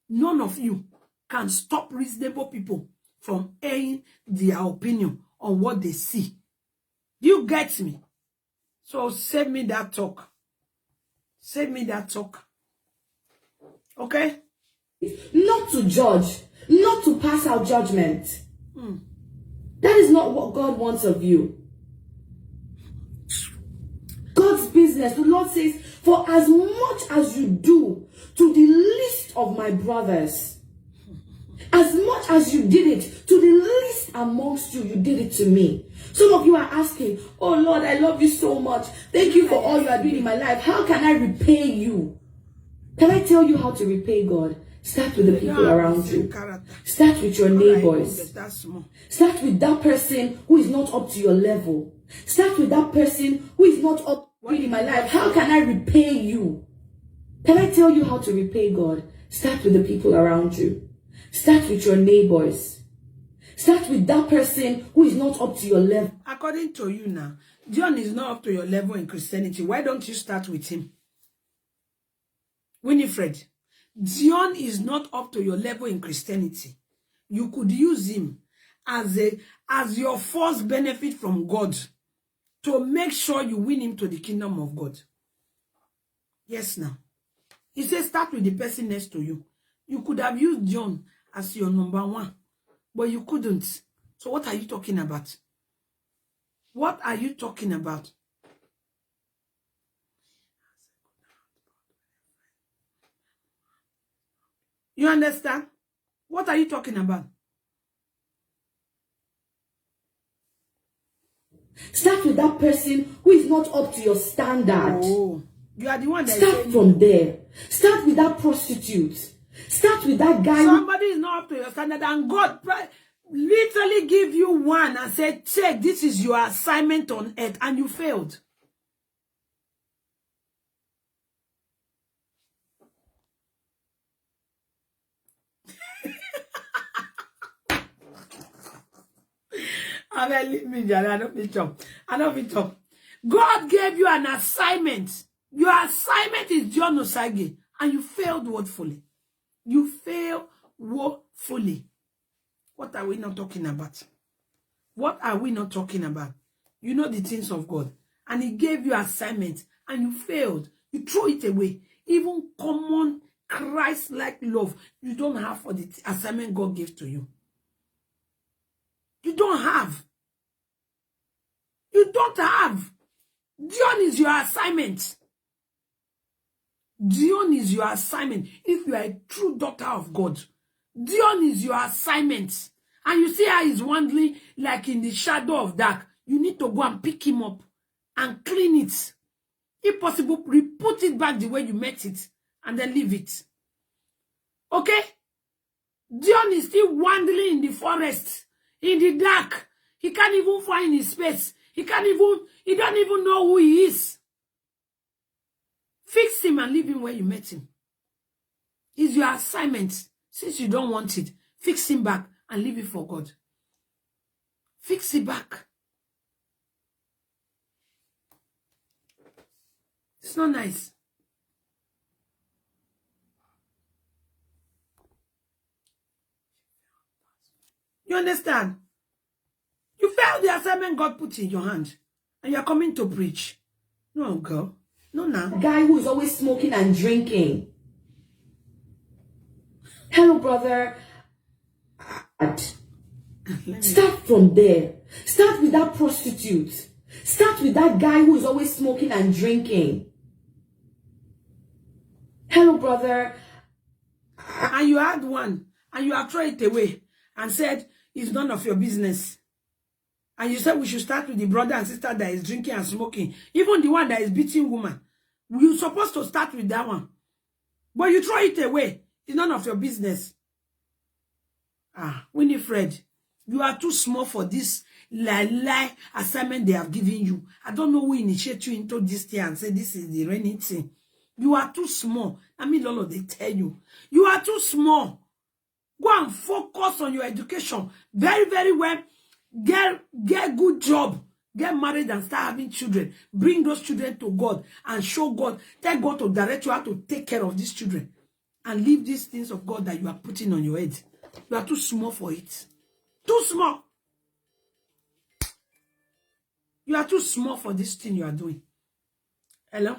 none of you can stop reasonable people from airing their opinion on what they see. Do you get me? So save me that talk. Save me that talk. Okay? Not to judge, not to pass out judgment. That is not what God wants of you. God's business, the Lord says, for as much as you do to the least of my brothers, as much as you did it to the least amongst you, you did it to me. Some of you are asking, oh Lord, I love you so much. Thank you for all you are doing in my life. How can I repay you? Can I tell you how to repay God? Start with the people around you. Start with your neighbors. Start with that person who is not up to your level. Start with that person who is not up in my life. How can I repay you? Can I tell you how to repay God? Start with the people around you. Start with your neighbors. Start with that person who is not up to your level. According to you now, John is not up to your level in Christianity. Why don't you start with him? Winifred, John is not up to your level in Christianity. You could use him as your first benefit from God to make sure you win him to the kingdom of God. Yes, now. He says start with the person next to you. You could have used John as your number one, but you couldn't. So what are you talking about? What are you talking about? You understand? What are you talking about? Start with that person who is not up to your standard. Oh, you are the one that start from there. Start with that prostitute. Start with that guy. Somebody is not up to your standard, and God literally give you one and said, check, this is your assignment on earth, and you failed. I don't be talk. God gave you an assignment. Your assignment is John Osage, and you failed woefully. You failed woefully. What are we not talking about? What are we not talking about? You know the things of God, and he gave you assignment, and you failed. You throw it away. Even common Christ-like love you don't have for the assignment God gave to you. You don't have. You don't have. John is your assignment. John is your assignment. If you are a true daughter of God, John is your assignment. And you see how he's wandering like in the shadow of dark. You need to go and pick him up and clean it. If possible, put it back the way you met it and then leave it. Okay? John is still wandering in the forest, in the dark. He can't even find his space. He don't even know who he is. Fix him and leave him where you met him. It's your assignment. Since you don't want it, fix him back and leave it for God. Fix it back. It's not nice. You understand? You failed the assignment God put in your hand, and you are coming to preach. No, girl. No, now. Guy who is always smoking and drinking. Hello, brother. Start from there. Start with that prostitute. Start with that guy who is always smoking and drinking. Hello, brother. And you had one, and you have thrown it away and said, it's none of your business. And you said we should start with the brother and sister that is drinking and smoking. Even the one that is beating woman. You're supposed to start with that one. But you throw it away. It's none of your business. Winifred, you are too small for this lie assignment they have given you. I don't know who initiate you into this thing and say this is the reigning thing. You are too small. I mean, Lolo, they tell you. You are too small. Go and focus on your education. Very, very well. Get good job. Get married and start having children. Bring those children to God and show God. Tell God to direct you how to take care of these children. And leave these things of God that you are putting on your head. You are too small for it. Too small. You are too small for this thing you are doing. Hello?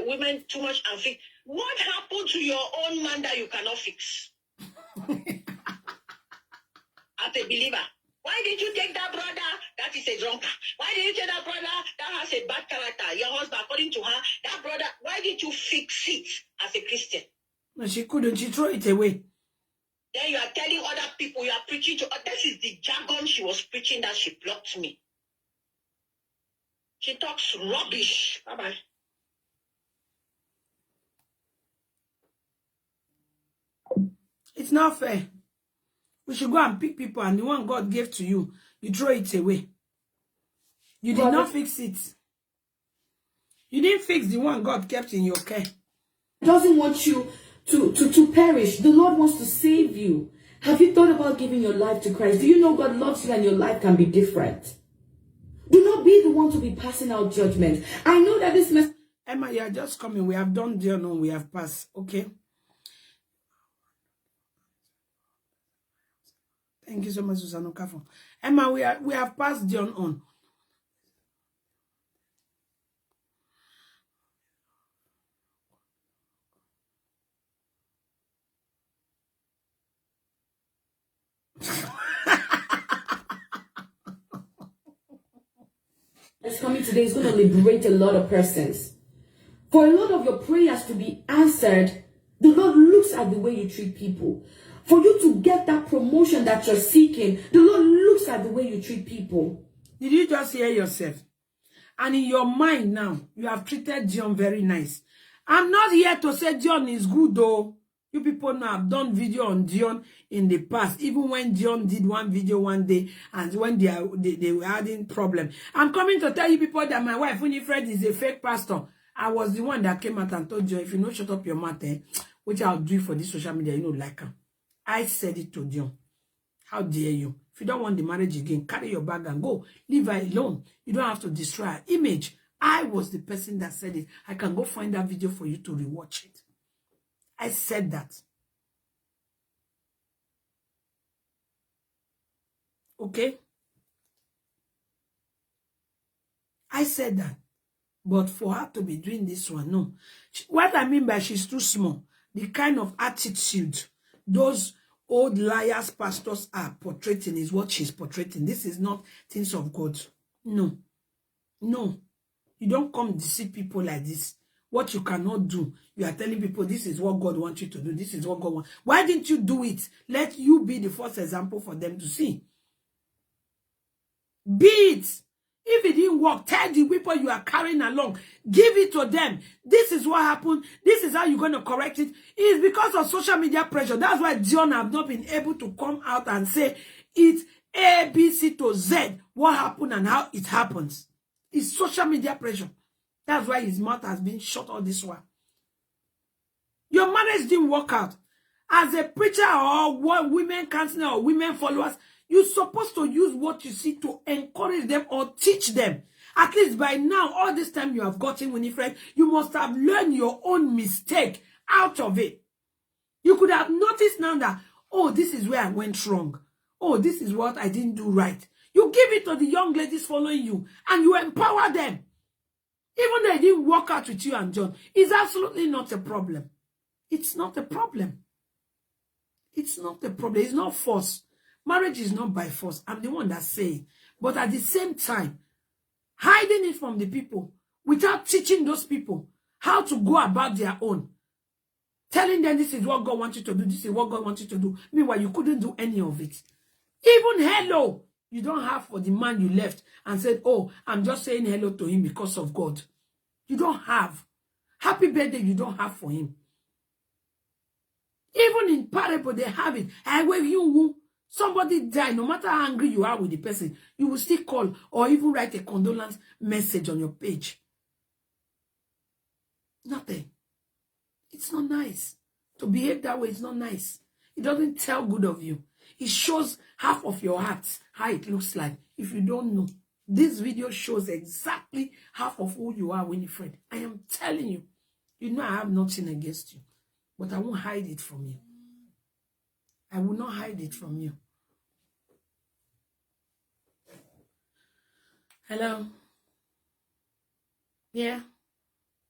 women too much and fix. What happened to your own man that you cannot fix? As a believer, why did you take that brother that is a drunkard? Why did you take that brother that has a bad character? Your husband, according to her, that brother, why did you fix it as a Christian? No, she couldn't. She threw it away. Then you are telling other people, you are preaching to, this is the jargon she was preaching that she blocked me. She talks rubbish. Bye-bye. It's not fair. We should go and pick people, and the one God gave to you, you throw it away. You did not fix it. You didn't fix the one God kept in your care. He doesn't want you to perish. The Lord wants to save you. Have you thought about giving your life to Christ? Do you know God loves you and your life can be different? Do not be the one to be passing out judgment. I know that this message... Emma, you are just coming. We have done Dion on. We have passed. Okay? Thank you so much, Susanna Kafon. Emma, we have passed Dion on. That's coming today is going to liberate a lot of persons. For a lot of your prayers to be answered, the Lord looks at the way you treat people. For you to get that promotion that you're seeking, the Lord looks at the way you treat people. Did you just hear yourself? And in your mind now, you have treated Dion very nice. I'm not here to say Dion is good though. You people know I've done video on Dion in the past, even when Dion did one video one day and when they were having problem. I'm coming to tell you people that my wife, Winifred, is a fake pastor. I was the one that came out and told you, if you don't shut up your mouth, which I'll do for this social media, you know, like her. I said it to Dion. How dare you? If you don't want the marriage again, carry your bag and go. Leave her alone. You don't have to destroy her image. I was the person that said it. I can go find that video for you to rewatch it. I said that. Okay? I said that. But for her to be doing this one, no. What I mean by she's too small, the kind of attitude those old liars pastors are portraying is what she's portraying. This is not things of God. No. No. You don't come deceive people like this. What you cannot do, you are telling people this is what God wants you to do. This is what God wants. Why didn't you do it? Let you be the first example for them to see. Be it. If it didn't work, tell the people you are carrying along. Give it to them. This is what happened. This is how you're going to correct it. It's because of social media pressure. That's why Dion have not been able to come out and say it's A, B, C to Z. What happened and how it happens. It's social media pressure. That's why his mouth has been shut all this while. Your marriage didn't work out. As a preacher or women counselor or women followers, you're supposed to use what you see to encourage them or teach them. At least by now, all this time you have gotten Winifred, you must have learned your own mistake out of it. You could have noticed now that, oh, this is where I went wrong. Oh, this is what I didn't do right. You give it to the young ladies following you and you empower them. Even though it didn't work out with you and John, it's absolutely not a problem. It's not a problem. It's not a problem. It's not force. Marriage is not by force. I'm the one that's saying. But at the same time, hiding it from the people without teaching those people how to go about their own. Telling them this is what God wants you to do. This is what God wants you to do. Meanwhile, you couldn't do any of it. Even hello, you don't have for the man you left and said, oh, I'm just saying hello to him because of God. You don't have. Happy birthday, you don't have for him. Even in parable, they have it. Somebody die, no matter how angry you are with the person, you will still call or even write a condolence message on your page. Nothing. It's not nice. To behave that way is not nice. It doesn't tell good of you. It shows half of your heart, how it looks like. If you don't know, this video shows exactly half of who you are, Winifred. I am telling you. You know I have nothing against you. But I won't hide it from you. I will not hide it from you. Hello? Yeah?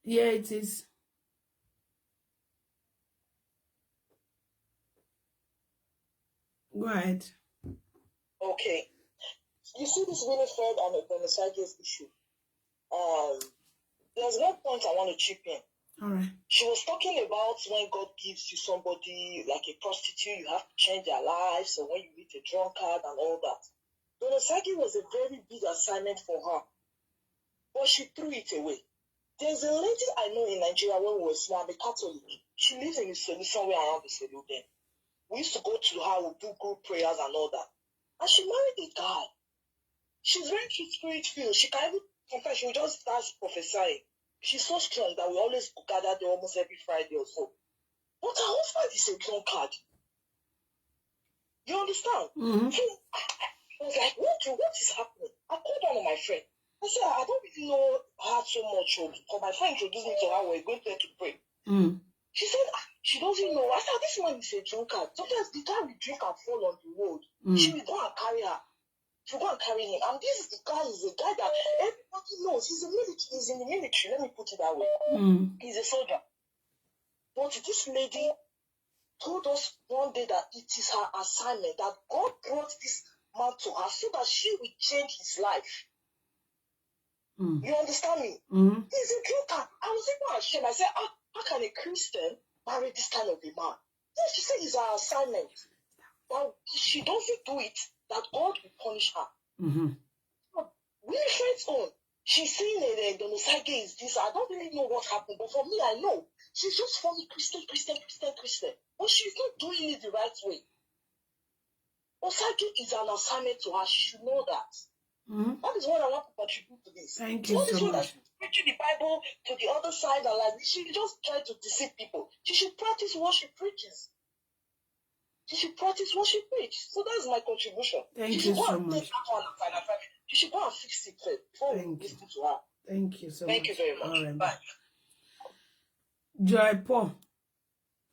Yeah, it is. Go ahead. Okay. You see this Winifred and the Sagittarius issue. There's one point I want to chip in. All right. She was talking about when God gives you somebody like a prostitute, you have to change their lives, or when you meet a drunkard and all that. Donosagi was a very big assignment for her, but she threw it away. There's a lady I know in Nigeria when we were small, I'm a Catholic. She lives in Isolu, somewhere around the Isolu then. We used to go to her, we do group prayers and all that. And she married a guy. She's very spirit-filled. She can even, sometimes she will just start prophesying. She's so strong that we always gather there almost every Friday or so. But her husband is a drunkard. You understand? Mm-hmm. So I was like, what is happening? I called one of my friends. I said, I don't really know her so much. So my friend introduced me to her. We're going there to pray. Mm. She said, she doesn't know. I said, this man is a drunkard. Sometimes the time we drink and fall on the road, she will go and carry her. She'll go and carry him. And this is the guy, is a guy that everybody knows. He's in the military. Let me put it that way. He's a soldier. But this lady told us one day that it is her assignment, that God brought this man to her so that she will change his life. You understand me? He's a drunkard. I was even ashamed. I said, how can a Christian marry this kind of a man? Then she said it's her assignment. That if she doesn't do it, that God will punish her. Winifred's own. She's saying that Donosage is this. I don't really know what happened, but for me, I know. She's just funny Christian. But she's not doing it the right way. Osage is an assignment to her. She should know that. That is what I want to contribute to this. Thank you so much. She's preaching the Bible to the other side, and like she just try to deceive people. She should practice what she preaches. She should practice what she preaches. So that's my contribution. Thank you so much. She should go and fix it before we listen to her. Thank you so much. Thank you very much. Right, bye. Joy Paul,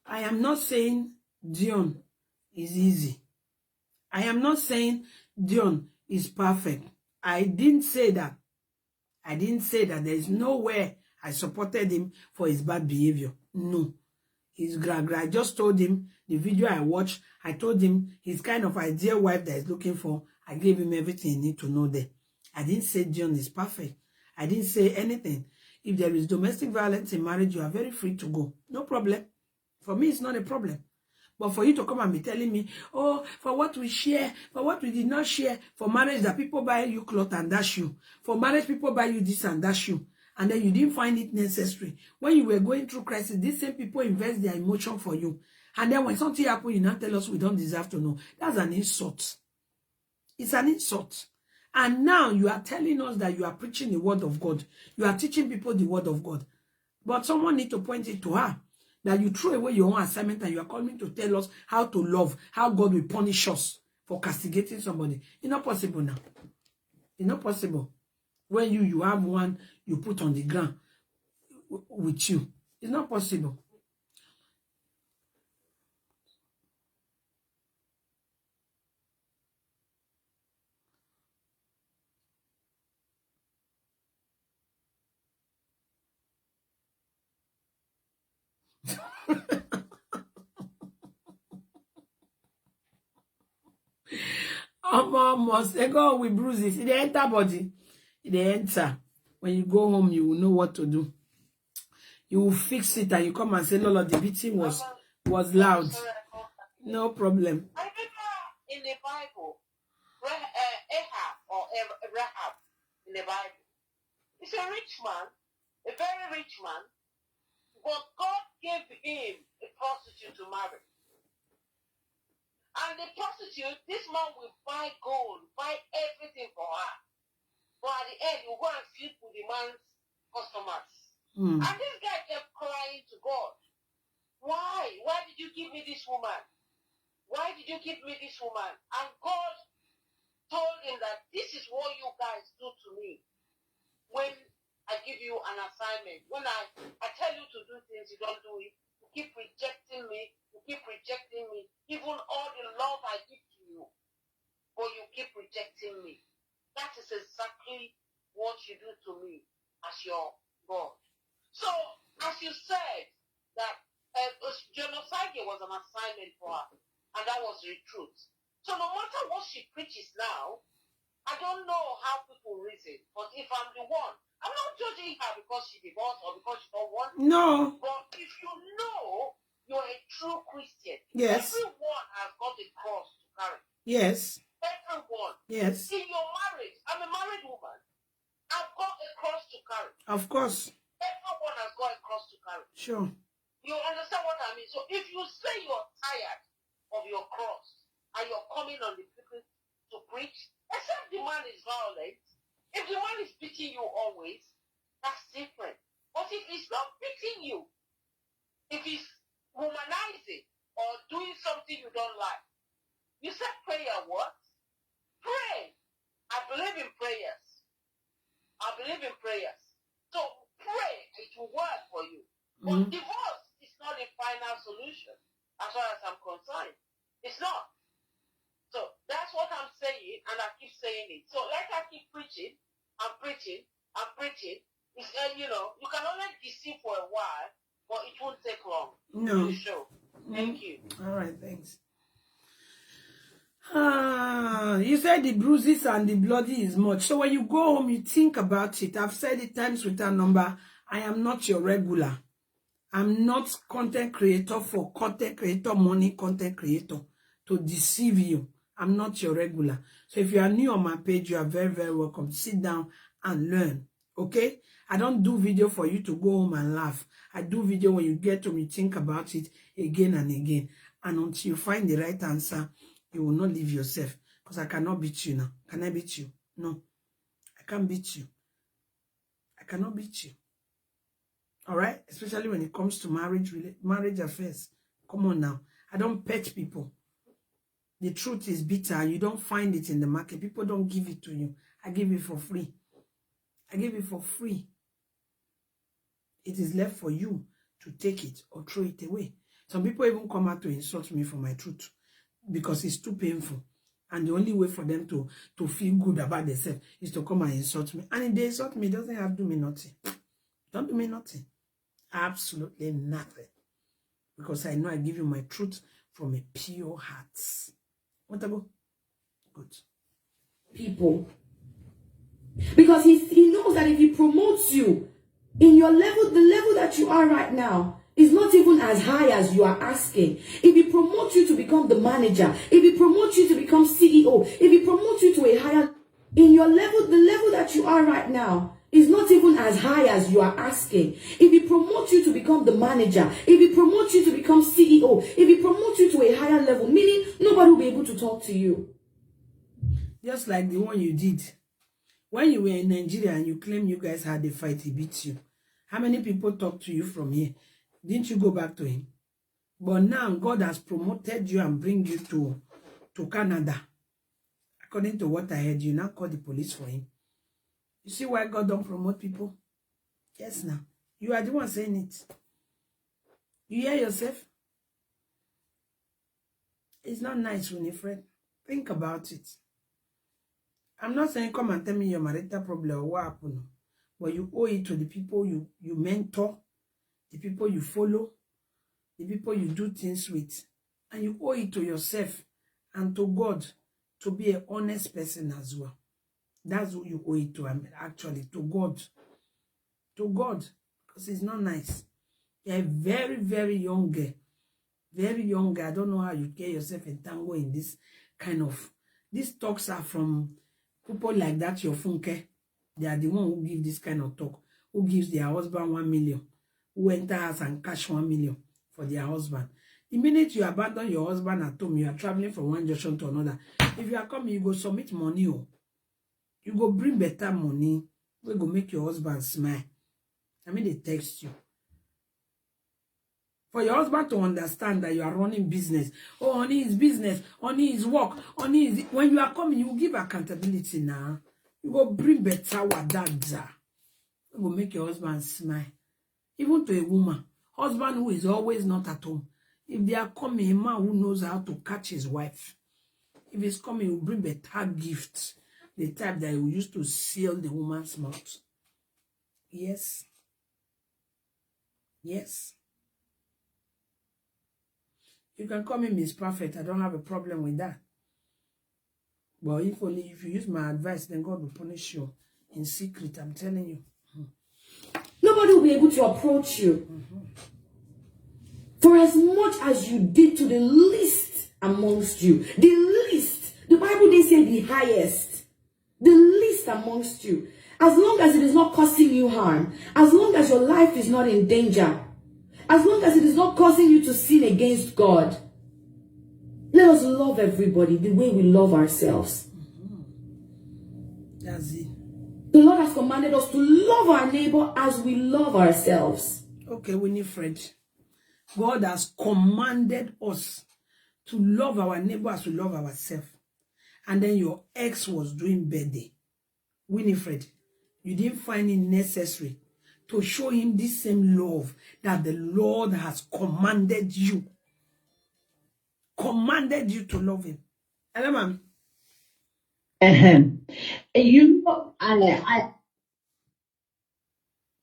I am not saying Dion is easy. I am not saying Dion is perfect. I didn't say that. I didn't say that. There is nowhere I supported him for his bad behavior. No. He's gra. I just told him the video I watched. I told him his kind of ideal wife that he's looking for. I gave him everything he needs to know there. I didn't say Dion is perfect. I didn't say anything. If there is domestic violence in marriage, you are very free to go. No problem. For me, it's not a problem. But for you to come and be telling me, oh, for what we share, for what we did not share, for marriage that people buy you clothes and dash you, for marriage people buy you this and dash you, and then you didn't find it necessary. When you were going through crisis, these same people invest their emotion for you. And then when something happens, you now tell us we don't deserve to know. That's an insult. It's an insult. And now you are telling us that you are preaching the word of God. You are teaching people the word of God. But someone needs to point it to her. That you throw away your own assignment and you are coming to tell us how to love, how God will punish us for castigating somebody. It's not possible now. It's not possible. When you have one you put on the ground with you. It's not possible. Almost they go with bruises. It enter body. It enter. When you go home, you will know what to do. You will fix it and you come and say, Lolo, the beating was loud. No problem. I remember in the Bible, Ahab or Rahab in the Bible. He's a rich man, a very rich man, but God gave him a prostitute to marry. And the prostitute, this man will buy gold, buy everything for her. But at the end, you go and sleep with the man's customers. And this guy kept crying to God. Why? Why did you give me this woman? Why did you give me this woman? And God told him that this is what you guys do to me. When I give you an assignment, when I tell you to do things, you don't do it. You keep rejecting me. You keep rejecting me. Even all the love I give to you, but you keep rejecting me. That is exactly what you do to me as your God. So, as you said, that genocide was an assignment for her, and that was the truth. So no matter what she preaches now, I don't know how people reason, but if I'm the one, I'm not judging her because she divorced or because she don't want to. No. But if you know you're a true Christian, Yes. everyone has got a cross to carry. Yes. Everyone. Yes. In your marriage, I'm a married woman. I've got a cross to carry. Of course. Everyone has got a cross to carry. Sure. You understand what I mean? So if you say you're tired of your cross and you're coming on the people to preach, except the man is violent, if the man is beating you always, that's different. But if he's not beating you, if he's womanizing or doing something you don't like, you said prayer what? Pray. I believe in prayers. I believe in prayers. So pray, it will work for you. But divorce is not the final solution, as far as I'm concerned. It's not. So that's what I'm saying, and I keep saying it. So like I keep preaching, I'm preaching. It's, you can only deceive for a while, but it won't take long. No. To show. Thank you. All right, thanks. You said the bruises and the bloody is much. So when you go home, you think about it. I've said it times with a number. I am not your regular. I'm not content creator for content creator money, content creator to deceive you. I'm not your regular. So if you are new on my page, you are very, very welcome. Sit down and learn. Okay? I don't do video for you to go home and laugh. I do video when you get home, you think about it again and again. And until you find the right answer, you will not leave yourself. Because I cannot beat you now. Can I beat you? No. I can't beat you. I cannot beat you. All right? Especially when it comes to marriage affairs. Come on now. I don't pet people. The truth is bitter. You don't find it in the market. People don't give it to you. I give it for free. I give it for free. It is left for you to take it or throw it away. Some people even come out to insult me for my truth because it's too painful. And the only way for them to feel good about themselves is to come and insult me. And if they insult me, it doesn't have to do me nothing. Don't do me nothing. Absolutely nothing. Because I know I give you my truth from a pure heart. What about? Good. People. Because he knows that if he promotes you in your level, the level that you are right now is not even as high as you are asking. If he promotes you to become the manager, if he promotes you to become CEO, if he promotes you to a higher, in your level, the level that you are right now is not even as high as you are asking. If he promotes you to become the manager, if he promotes you to become CEO, if he promotes you to a higher level, meaning nobody will be able to talk to you. Just like the one you did. When you were in Nigeria and you claim you guys had a fight, he beat you. How many people talked to you from here? Didn't you go back to him? But now God has promoted you and bring you to Canada. According to what I heard, you now call the police for him. You see why God don't promote people? Yes, now. You are the one saying it. You hear yourself? It's not nice, Winifred. Think about it. I'm not saying come and tell me your marital problem or what happened. But you owe it to the people you mentor, the people you follow, the people you do things with. And you owe it to yourself and to God to be an honest person as well. That's who you owe it to, actually, to God. To God. Because it's not nice. You're a very, very young girl. Very young girl. I don't know how you get yourself entangled in this kind of... These talks are from people like that, your funke. They are the one who give this kind of talk. Who gives their husband 1 million. Who enter house and cash 1 million for their husband. The minute you abandon your husband at home, you are traveling from one junction to another. If you are coming, you go submit money. Oh. You go bring better money. We go make your husband smile. I mean, they text you. For your husband to understand that you are running business. Oh, honey is business. Honey is work. Honey is... When you are coming, you will give accountability now. You go bring better wadada. You go make your husband smile. Even to a woman. Husband who is always not at home. If they are coming, a man who knows how to catch his wife. If he's coming, he will bring better gifts. The type that he will use to seal the woman's mouth. Yes. Yes. You can call me Miss Perfect. I don't have a problem with that. But if you use my advice, then God will punish you in secret. I'm telling you. Nobody will be able to approach you. For as much as you did to the least amongst you, the least, the Bible didn't say the highest, the least amongst you, as long as it is not causing you harm, as long as your life is not in danger, as long as it is not causing you to sin against God, let us love everybody the way we love ourselves. That's it. The Lord has commanded us to love our neighbor as we love ourselves. Okay, Winifred. God has commanded us to love our neighbor as we love ourselves. And then your ex was doing birthday. Winifred, you didn't find it necessary to show him this same love that the Lord has commanded you. Commanded you to love him. Hello, ma'am. You know, I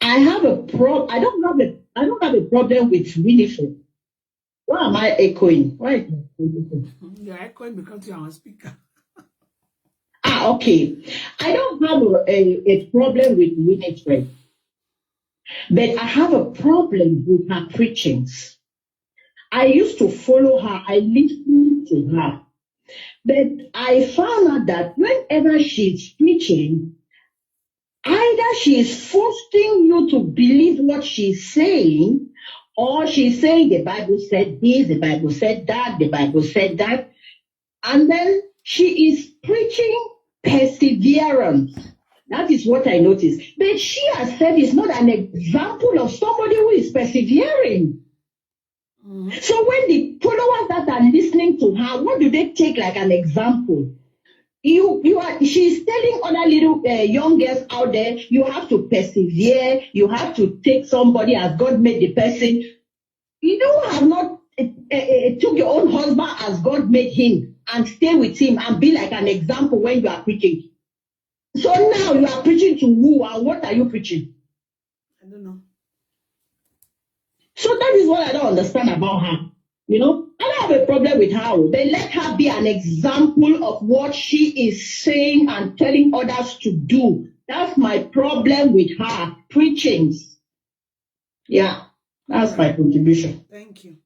have a problem. I don't have a problem with Winifred. Why am I echoing? Why? You're echoing because you're on speaker. Okay. I don't have a problem with Winifred, but I have a problem with her preachings. I used to follow her. I listened to her, but I found out that whenever she's preaching, either she is forcing you to believe what she's saying, or she's saying the Bible said this, the Bible said that, the Bible said that. And then she is preaching perseverance. That is what I noticed. But she herself is not an example of somebody who is persevering. So when the followers that are listening to her, what do they take like an example? She's telling other little young girls out there, you have to persevere, you have to take somebody as God made the person. You have not took your own husband as God made him and stay with him and be like an example when you are preaching. So now you are preaching to who, and what are you preaching? I don't know. So that is what I don't understand about her. You know, I don't have a problem with her. They let her be an example of what she is saying and telling others to do. That's my problem with her preachings. Yeah, that's my contribution. Thank you.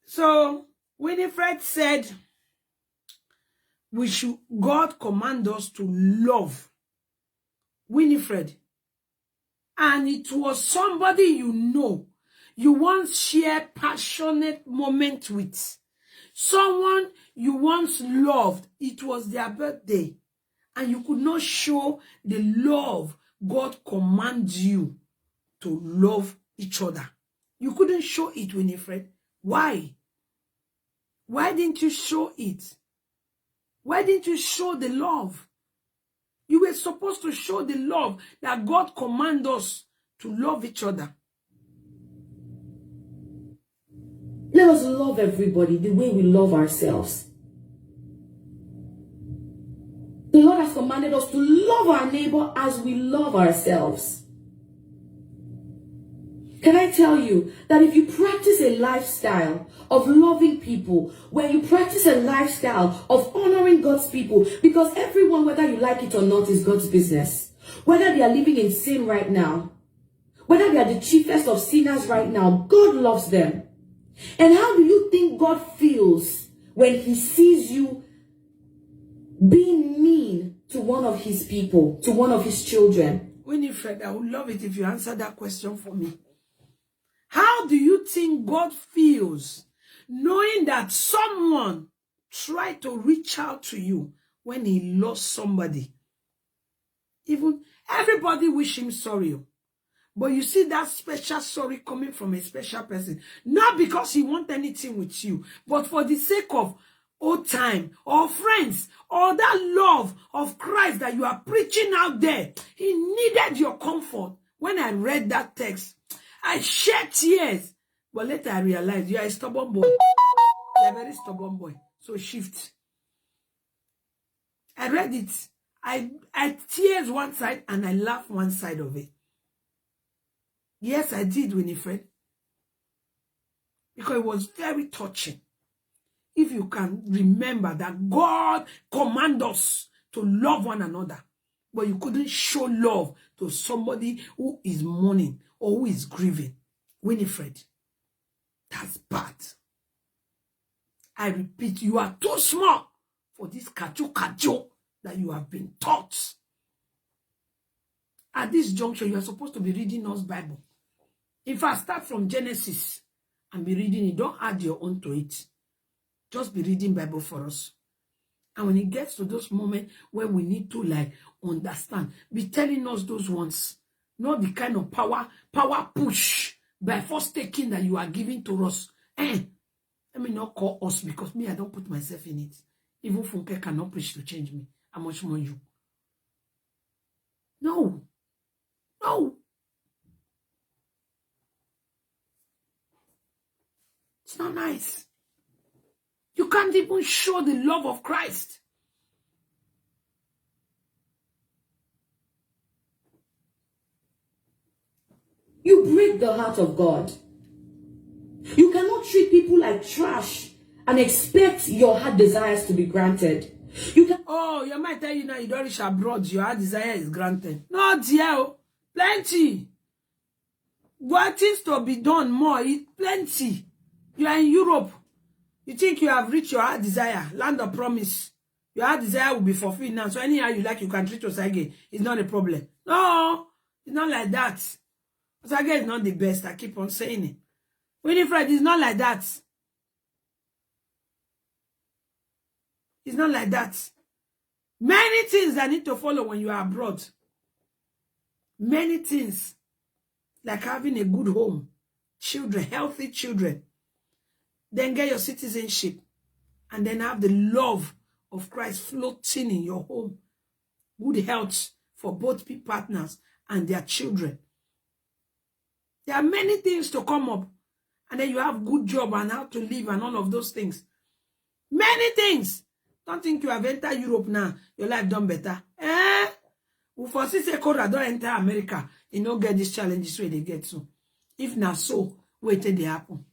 So Winifred said, God command us to love Winifred. And it was somebody you once share passionate moment with. Someone you once loved. It was their birthday. And you could not show the love God commands you to love each other. You couldn't show it, Winifred. Why? Why didn't you show it? Why didn't you show the love? You were supposed to show the love that God commands us to love each other. Let us love everybody the way we love ourselves. The Lord has commanded us to love our neighbor as we love ourselves. Can I tell you that if you practice a lifestyle of loving people, when you practice a lifestyle of honoring God's people, because everyone, whether you like it or not, is God's business. Whether they are living in sin right now, whether they are the chiefest of sinners right now, God loves them. And how do you think God feels when he sees you being mean to one of his people, to one of his children? Winifred, I would love it if you answer that question for me. How do you think God feels knowing that someone tried to reach out to you when he lost somebody? Even everybody wish him sorry. But you see that special sorry coming from a special person. Not because he wants anything with you, but for the sake of old time or friends or that love of Christ that you are preaching out there. He needed your comfort. When I read that text, I shed tears. But later I realized you are a stubborn boy. You are a very stubborn boy. So shift. I read it. I tears one side and I laugh one side of it. Yes, I did, Winifred. Because it was very touching. If you can remember that God commands us to love one another, but you couldn't show love to somebody who is mourning or who is grieving. Winifred, that's bad. I repeat, you are too small for this kajo that you have been taught. At this juncture, you are supposed to be reading us Bible. If I start from Genesis and be reading it, don't add your own to it. Just be reading Bible for us. And when it gets to those moments where we need to like understand, be telling us those ones. Not the kind of power push by force taking that you are giving to us. Let me not call us, because me, I don't put myself in it. Even Funke cannot preach to change me. How much more you? No. No. It's not nice. You can't even show the love of Christ. You break the heart of God. You cannot treat people like trash and expect your heart desires to be granted. You can. Oh, you might tell you now you don't reach abroad, your heart desire is granted. No, dear. Plenty. What is to be done more? Plenty. You are in Europe. You think you have reached your heart desire, land of promise. Your heart desire will be fulfilled now. So anyhow you like, you can treat Osage. It's not a problem. No, it's not like that. Osage is not the best. I keep on saying it. Winifred is not like that. It's not like that. Many things that need to follow when you are abroad. Many things. Like having a good home. Children, healthy children. Then get your citizenship. And then have the love of Christ floating in your home. Good health for both partners and their children. There are many things to come up. And then you have good job and how to live and all of those things. Many things. Don't think you have entered Europe now. Your life done better. We foresee say Cora don't enter America. You don't get these challenges where they get to. If not so, wait till they happen.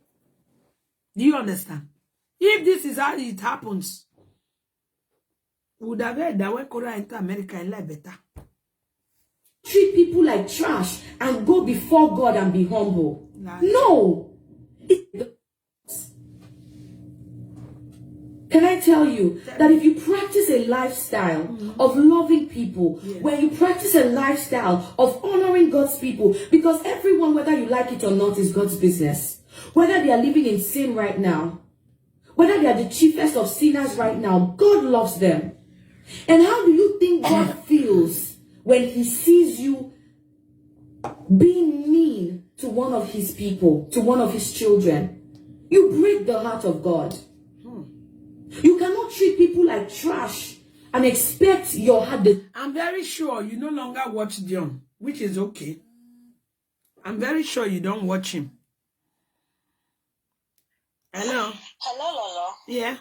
Do you understand? If this is how it happens, we would have heard that when Cora enter America, in life better. Treat people like trash and go before God and be humble. No. Can I tell you that if you practice a lifestyle of loving people, where you practice a lifestyle of honoring God's people, because everyone, whether you like it or not, is God's business. Whether they are living in sin right now, whether they are the chiefest of sinners right now, God loves them. And how do you think God feels when he sees you being mean to one of his people, to one of his children? You break the heart of God. You cannot treat people like trash and expect your heart. I'm very sure you no longer watch Dion, which is okay. I'm very sure you don't watch him. Hello. Hello, Lolo. Yeah.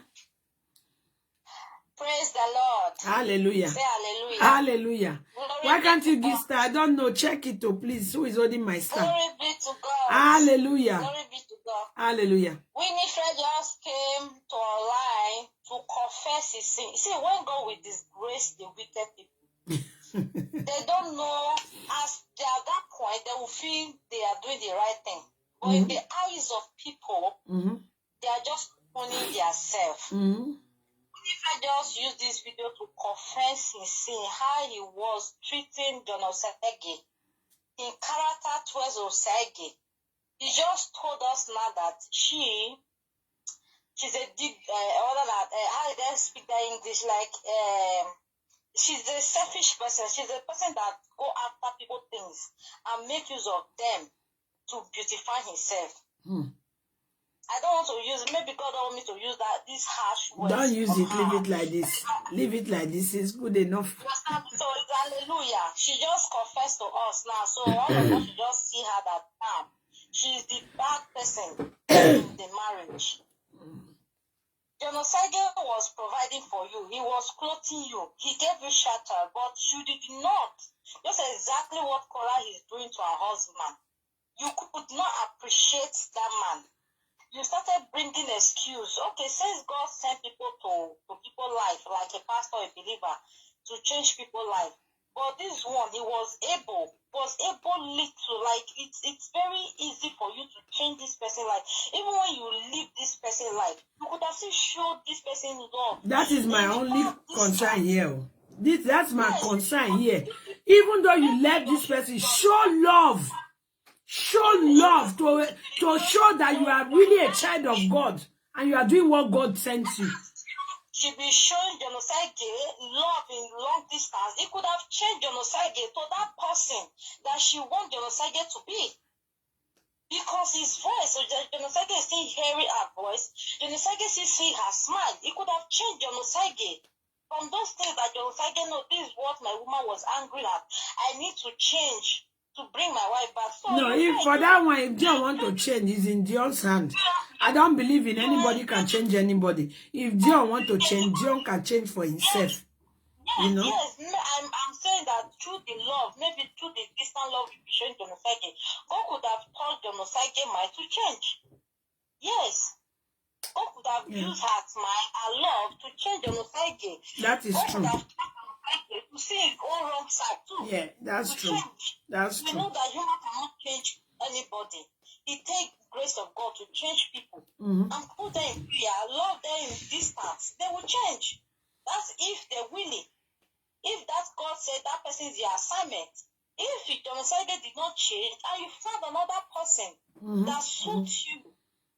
Praise the Lord. Hallelujah. Say hallelujah. Hallelujah. Glory Why can't be you to give God. star? I don't know. Check it, oh, please. Who is holding my star? Glory be to God. Hallelujah. Glory be to God. Hallelujah. Winifred just came to online to confess his sin. You see, when God will disgrace the wicked people, they don't know, as they are at that point, they will feel they are doing the right thing. But in the eyes of people, they are just owning themselves. If I just use this video to confess his sin, how he was treating John Osage in character towards Osage. He just told us now that she's a deep, other than, how did I speak that English, like, she's a selfish person. She's a person that go after people things and make use of them to beautify himself. I don't want to use it. Maybe God don't want me to use this harsh words. Don't use it. Leave it like this. Leave it like this. It's good enough. So it's hallelujah. She just confessed to us now. So all of us should just see her that now she's the bad person in the marriage. John Osage was providing for you. He was clothing you. He gave you shelter, but you did not. Just exactly what Cora is doing to her husband. you could not appreciate that man. You started bringing excuse. Okay, since God sent people to people's life, like a pastor, a believer, to change people's life. But this one, he was able little, like it's very easy for you to change this person's life. Even when you leave this person's life, you could have still showed this person love. That is my only concern here. That's my concern here. Even though you left this person, show love. Show love to show that you are really a child of God and you are doing what God sent you. She be showing genocide love in long distance. It could have changed genocide to that person that she wants genocide to be. Because his voice, so genocide is still hearing her voice. Genocide still see her smile. It could have changed genocide. From those things that genocide know, this is what my woman was angry at. I need to change to bring my wife back. So no, if for that one, if Dion want to change, it's in Dion's hand. I don't believe in anybody can change anybody. If Dion want to change, Dion can change for himself. Yes, you know? Yes, I'm saying that through the love, maybe through the distant love you be showing genocide, God could have taught genocide mind to change. Yes. God could have used her smile and love to change genocide. That is God true. Could have to see his own wrong side too. Yeah, that's true. Change. That's we true. know that human cannot change anybody. It takes grace of God to change people. Mm-hmm. And put them in prayer, love them in distance. They will change. That's if they're willing. If that God said that person is your assignment. If the genocide did not change and you find another person that suits you,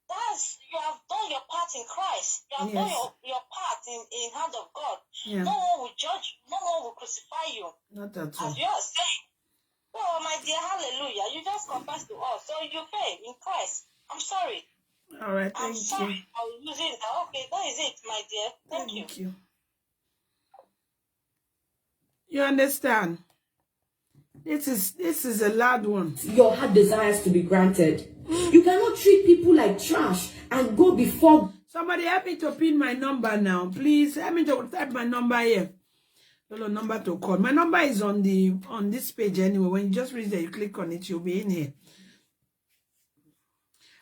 you have done your part in Christ. You have done your part in hand of God. Yeah. No one will judge you. No one will crucify you. Not at all. As you are saying. Oh, my dear, hallelujah. You just confess to us. So you faith in Christ. I'm sorry. All right, I'm thank sorry you. for using that. Okay, that is it, my dear. Thank you. You understand? This is a loud one. Your heart desires to be granted. You cannot treat people like trash and go before. Somebody help me to pin my number now, please. Help me to type my number here. Lolo number to call. My number is on this page anyway. When you just reach there, you click on it, you'll be in here.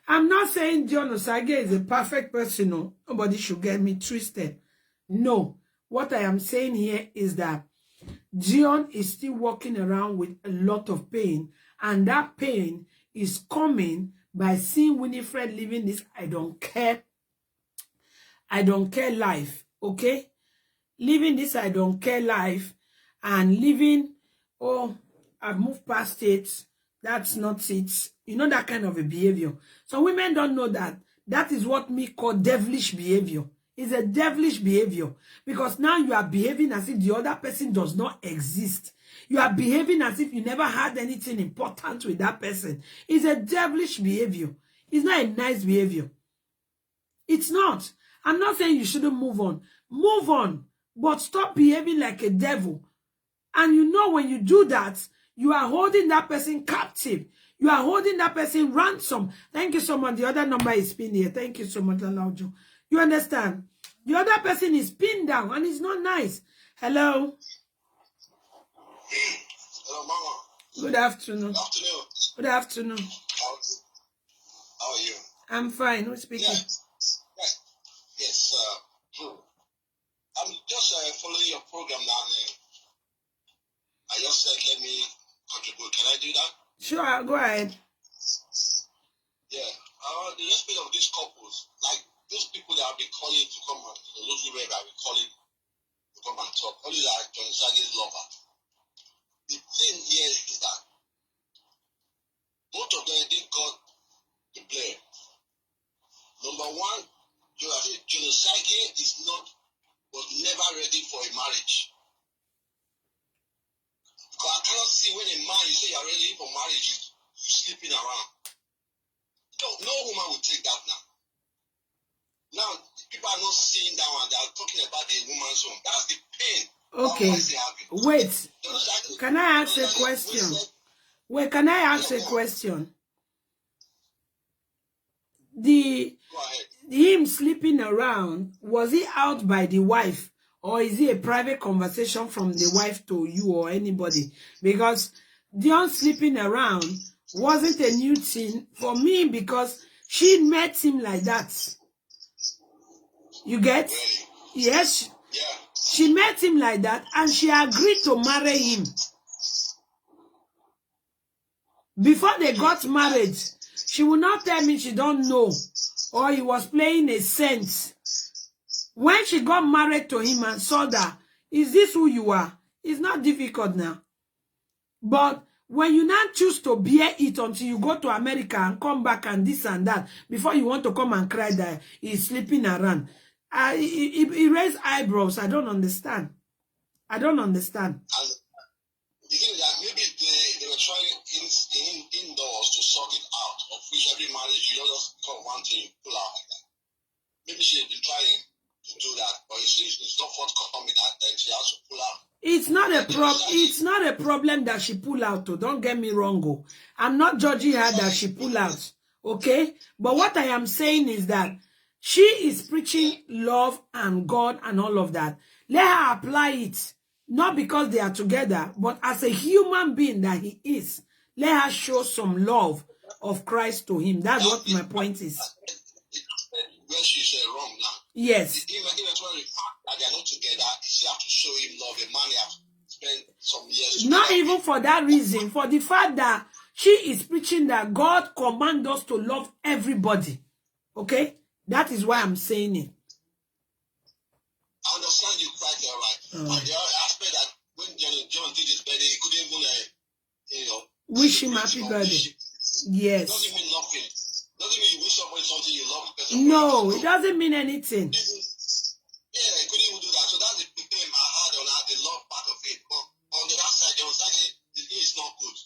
I'm not saying John Osage is a perfect person. No. Nobody should get me twisted. No. What I am saying here is that John is still walking around with a lot of pain. And that pain is coming by seeing Winifred living this I don't care life. Okay? Living this I don't care life and living, oh, I've moved past it. That's not it. You know, that kind of a behavior. So women don't know that. That is what me call devilish behavior. It's a devilish behavior. Because now you are behaving as if the other person does not exist. You are behaving as if you never had anything important with that person. It's a devilish behavior. It's not a nice behavior. It's not. I'm not saying you shouldn't move on. Move on. But stop behaving like a devil. And you know when you do that, you are holding that person captive. You are holding that person ransom. Thank you so much. The other number is pinned here. Thank you so much, Alaujo. You understand? The other person is pinned down and it's not nice. Hello? Hello, Mama. Good afternoon. Good afternoon. Good afternoon. How are you? I'm fine. Who's speaking? Yes. I'm just following your program now. I just said, let me contribute. Can I do that? Sure, go ahead. Yeah. The aspect of these couples, like those people that have been calling to come and, those women that have been calling to come and talk, only like John Sage's lover. The thing here is that both of them didn't got the blame. Number one, John Sage was never ready for a marriage. Because I cannot see when a man, you say you're ready for marriage, you're sleeping around. No woman will take that now. Now, people are not sitting down and they are talking about the woman's home. That's the pain. Okay. Wait. Can I ask a question? Wait, can I ask a question? Him sleeping around, was he out by the wife? Or is it a private conversation from the wife to you or anybody? Because Dion sleeping around wasn't a new thing for me because she met him like that. You get? Yes. Yeah. She met him like that and she agreed to marry him. Before they got married, she would not tell me she don't know or he was playing a sense. When she got married to him and saw that, is this who you are? It's not difficult now. But when you now choose to bear it until you go to America and come back and this and that, before you want to come and cry that he's sleeping around, he raised eyebrows. I don't understand. I don't understand. And the thing is that maybe they were trying indoors to sort it out, of which every marriage you don't just become one thing, you pull out like that. Maybe she had been trying to do that, but it seems it's not forthcoming, and then she has to pull out. It's not a problem that she pull out. Oh, don't get me wrong. Oh. I'm not judging her that she pull out. Okay? But what I am saying is that she is preaching love and God and all of that. Let her apply it. Not because they are together, but as a human being that he is. Let her show some love of Christ to him. That's what my point is. Where she's wrong now. Yes. Even when they are not together, she have to show him love. A man have spent some years. Not even for that reason. For the fact that she is preaching that God commands us to love everybody. Okay? That is why I'm saying it. I understand you quite all right. But the other aspect that when John did his birthday, he couldn't even, wish him happy birthday. Yes. It doesn't mean nothing. It doesn't mean you wish somebody something you love the person. No, it doesn't mean anything. Yeah, he couldn't even do that. So that's the problem I had on the love part of it. But on the other side, John saying the thing is not good.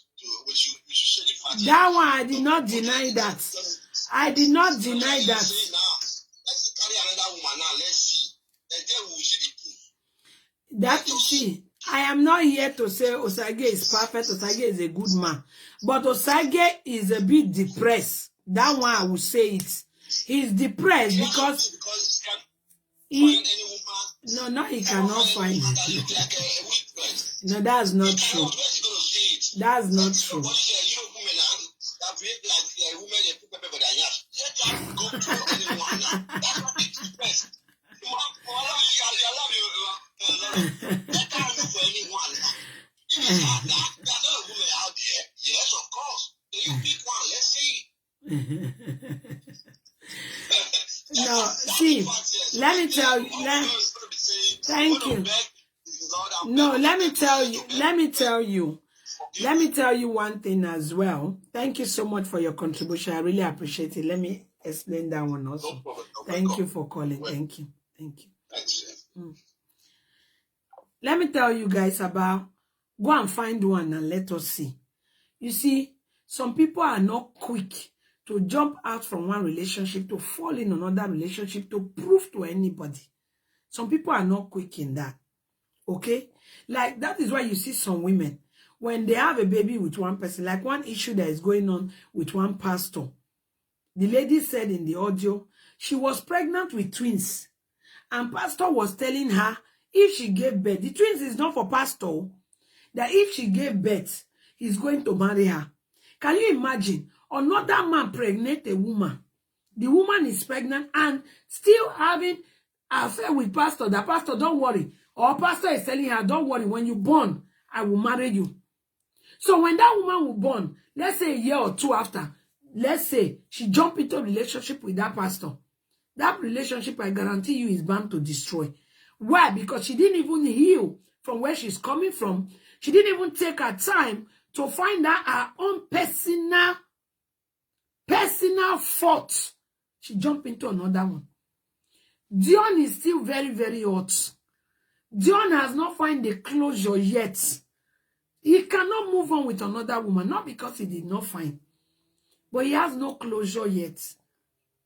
We should show the fact. That one, I did not deny that. I did not deny that. Let's carry another woman now. Let's see. And then we will see the proof. That you see, I am not here to say Osage is perfect. Osage is a good man. But Osage is a bit depressed. That one, I will say it. He's depressed because he... No, he cannot find it. No, that's not true. That's not true. Yes, of course. You pick one, let's see. No, see, let me tell you. Thank you. No, let me tell you one thing as well. Thank you so much for your contribution. I really appreciate it. Let me explain that one also. No problem. Thank you for calling. Thank you. Let me tell you guys about, go and find one and let us see. You see, some people are not quick to jump out from one relationship to fall in another relationship to prove to anybody. Some people are not quick in that. Okay? Like, that is why you see some women, when they have a baby with one person, like one issue that is going on with one pastor. The lady said in the audio, she was pregnant with twins. And pastor was telling her, if she gave birth, the twins is not for pastor, that if she gave birth, he's going to marry her. Can you imagine? Another man pregnant a woman. The woman is pregnant and still having an affair with pastor. The pastor, don't worry. Or pastor is telling her, don't worry, when you born, I will marry you. So when that woman will born, let's say a year or two after, let's say she jumped into a relationship with that pastor. That relationship, I guarantee you, is bound to destroy. Why? Because she didn't even heal from where she's coming from. She didn't even take her time to find out her own personal fault. She jumped into another one. Dion is still very, very hot. Dion has not found the closure yet. He cannot move on with another woman, not because he did not find, but he has no closure yet.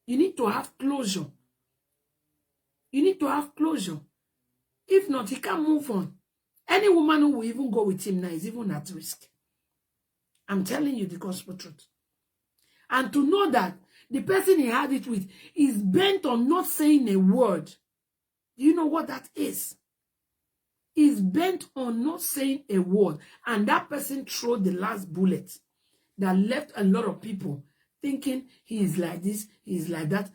You need to have closure. You need to have closure. If not, he can't move on. Any woman who will even go with him now is even at risk. I'm telling you the gospel truth. And to know that the person he had it with is bent on not saying a word. Do you know what that is? He's bent on not saying a word. And that person threw the last bullet. that left a lot of people thinking he is like this, he is like that.